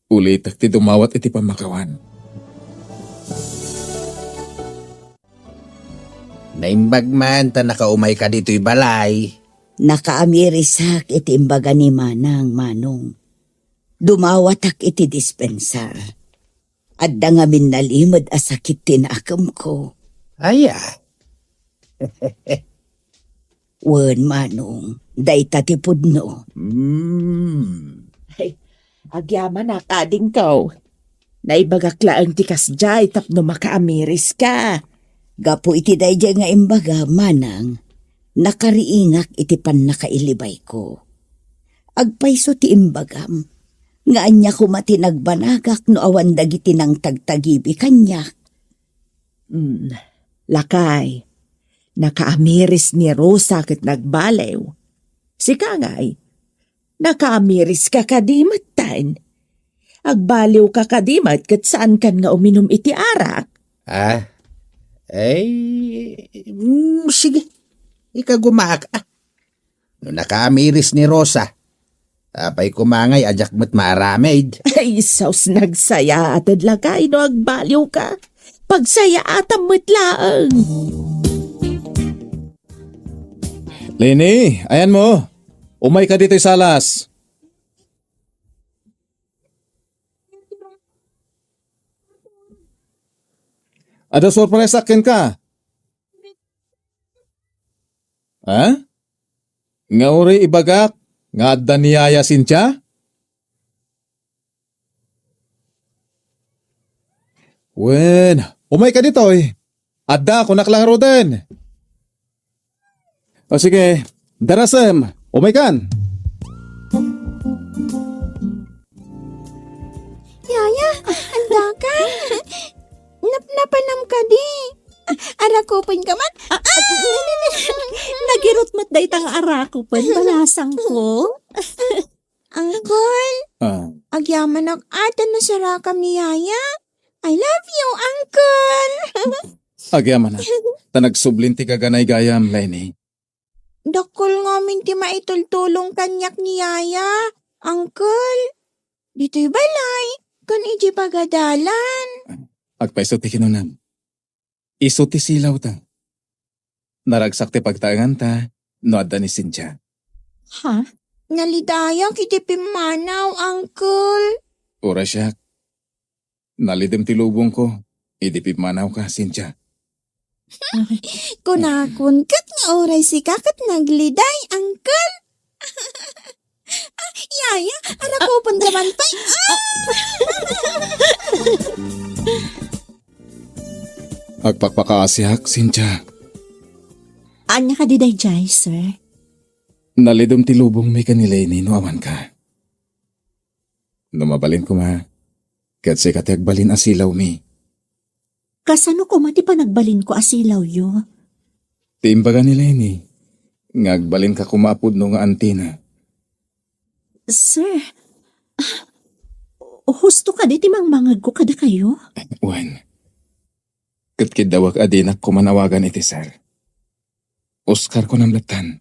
Ulit ti dumawat iti pamakawan. Naimbag man ta nakaumay ka dito'y balay. Nakaamirisak iti imbaga ni Manang Manong. Dumawatak iti dispensar. Adda nga nalimod a sakit tinakam ko. Aya. Wen Manong, dayta ti pudno. Agyaman na kading kaw. Naibagaklaan ti kasjay tapno makaamiris ka. Gapo iti dayjay nga imbaga, Manang, nakariingak iti pan nakailibay ko. Agpayso ti imbagam, nga anya ko matinagbanagak no awan dagiti nang tagtagibi kanya. Lakay. Nakaamiris ni Rosa ket nagbalew. Sika nga'y. Nakaamiris ka kadimat tan. Agbaliw ka kadimat ket saan kan nga uminom iti arak. Sige. Ikagumaak. No nakamiris ni Rosa. Apay kumangay ajak mo't maaramid. Ay, saus nagsaya atad lakay no agbaliw ka. Pagsaya atam laang. Lenny, ayan mo. Umay ka dito'y salas. Ada sorpresa ken ka? Ha? Nga uri ibagak, nga adda niyaya Cynthia? Wen, umay ka dito'y. Adda, kunak lang roden. O sige, darasem, umay kan. Yaya, anda ka? Napanam ka di. Arakupin ka man? Nagirot mat daytang arakupan, balasang ko. Uncle, Ah, agyaman ak atan na sarakam ni Yaya. I love you, Uncle. agyaman na. Tanagsublin ti kaganay gayam, Lenny. Dakol nga min ti maitultulong kanyak ni Yaya. Uncle, dito'y balay. Kan iji pagadalan. Agpaiso ti kinunam. Iso ti silaw ta. Naragsak ti pagtaangan ta, no adda ni Cynthia. Ha? Nalidaya kiti pimanaw, Uncle. Ura siya. Nalidim ti lubong ko. Idipip manaw ka, Cynthia. Kunakun kat nga oray si kakat nagliday, Uncle. Yaya, arakupon naman pa. Agpakpakaasiak, Cynthia. Anya ka di dayjay, sir? Nalidom ti lubong may kanilay ni nuawan ka. Numabalin ko ma. Kat si katagbalin asilaw mi. Kasano ko mati pa nagbalin ko asilaw yo? Tiimbaga ni Lenny. Ngagbalin ka kumapod no nga antina. Sir, husto ka di timangmangag ko kada kayo? Wan. Kat kidawag adinak ko manawagan iti sir. Oscar ko ng latan.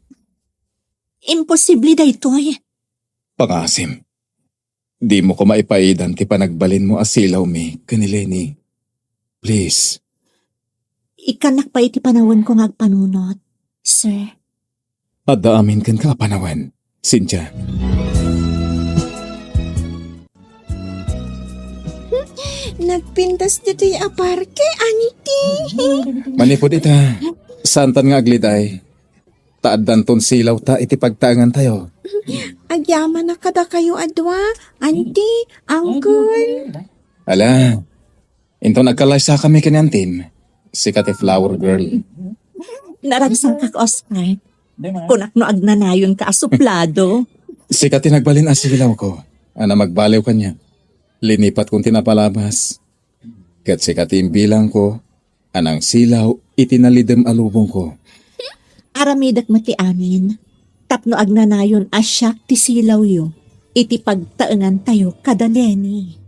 Imposible da ito'y. Pangasim. Di mo ko maipaidan ti panagbalin mo asilaw mi kanileni. Please. Ikanak pa iti panawan ko ngagpanunot, sir. Adda amin kan ka panawan, Cynthia. Nagpintas dito yung aparke, aniti. Manipod ita. Santan nga agliday. Taaddan ton silaw ta iti pagtaangan tayo. Agyaman na kada kayo adwa, auntie, uncle. Ala, into nagkalaysa kami kinantin. Sikat flower girl. Naragsang ka, Oscar. Kunak no agnanayon ka asuplado. Sikat nagbalin ang silaw ko. Ana magbaliw kanya. Linipat kong tinapalabas. Kat sikat bilang ko. Anang silaw itinalidem alubong ko. Aramidak mati amin. Tapno agnanayon asyak ti silaw yo. Iti pagtaengan tayo kada Lenny.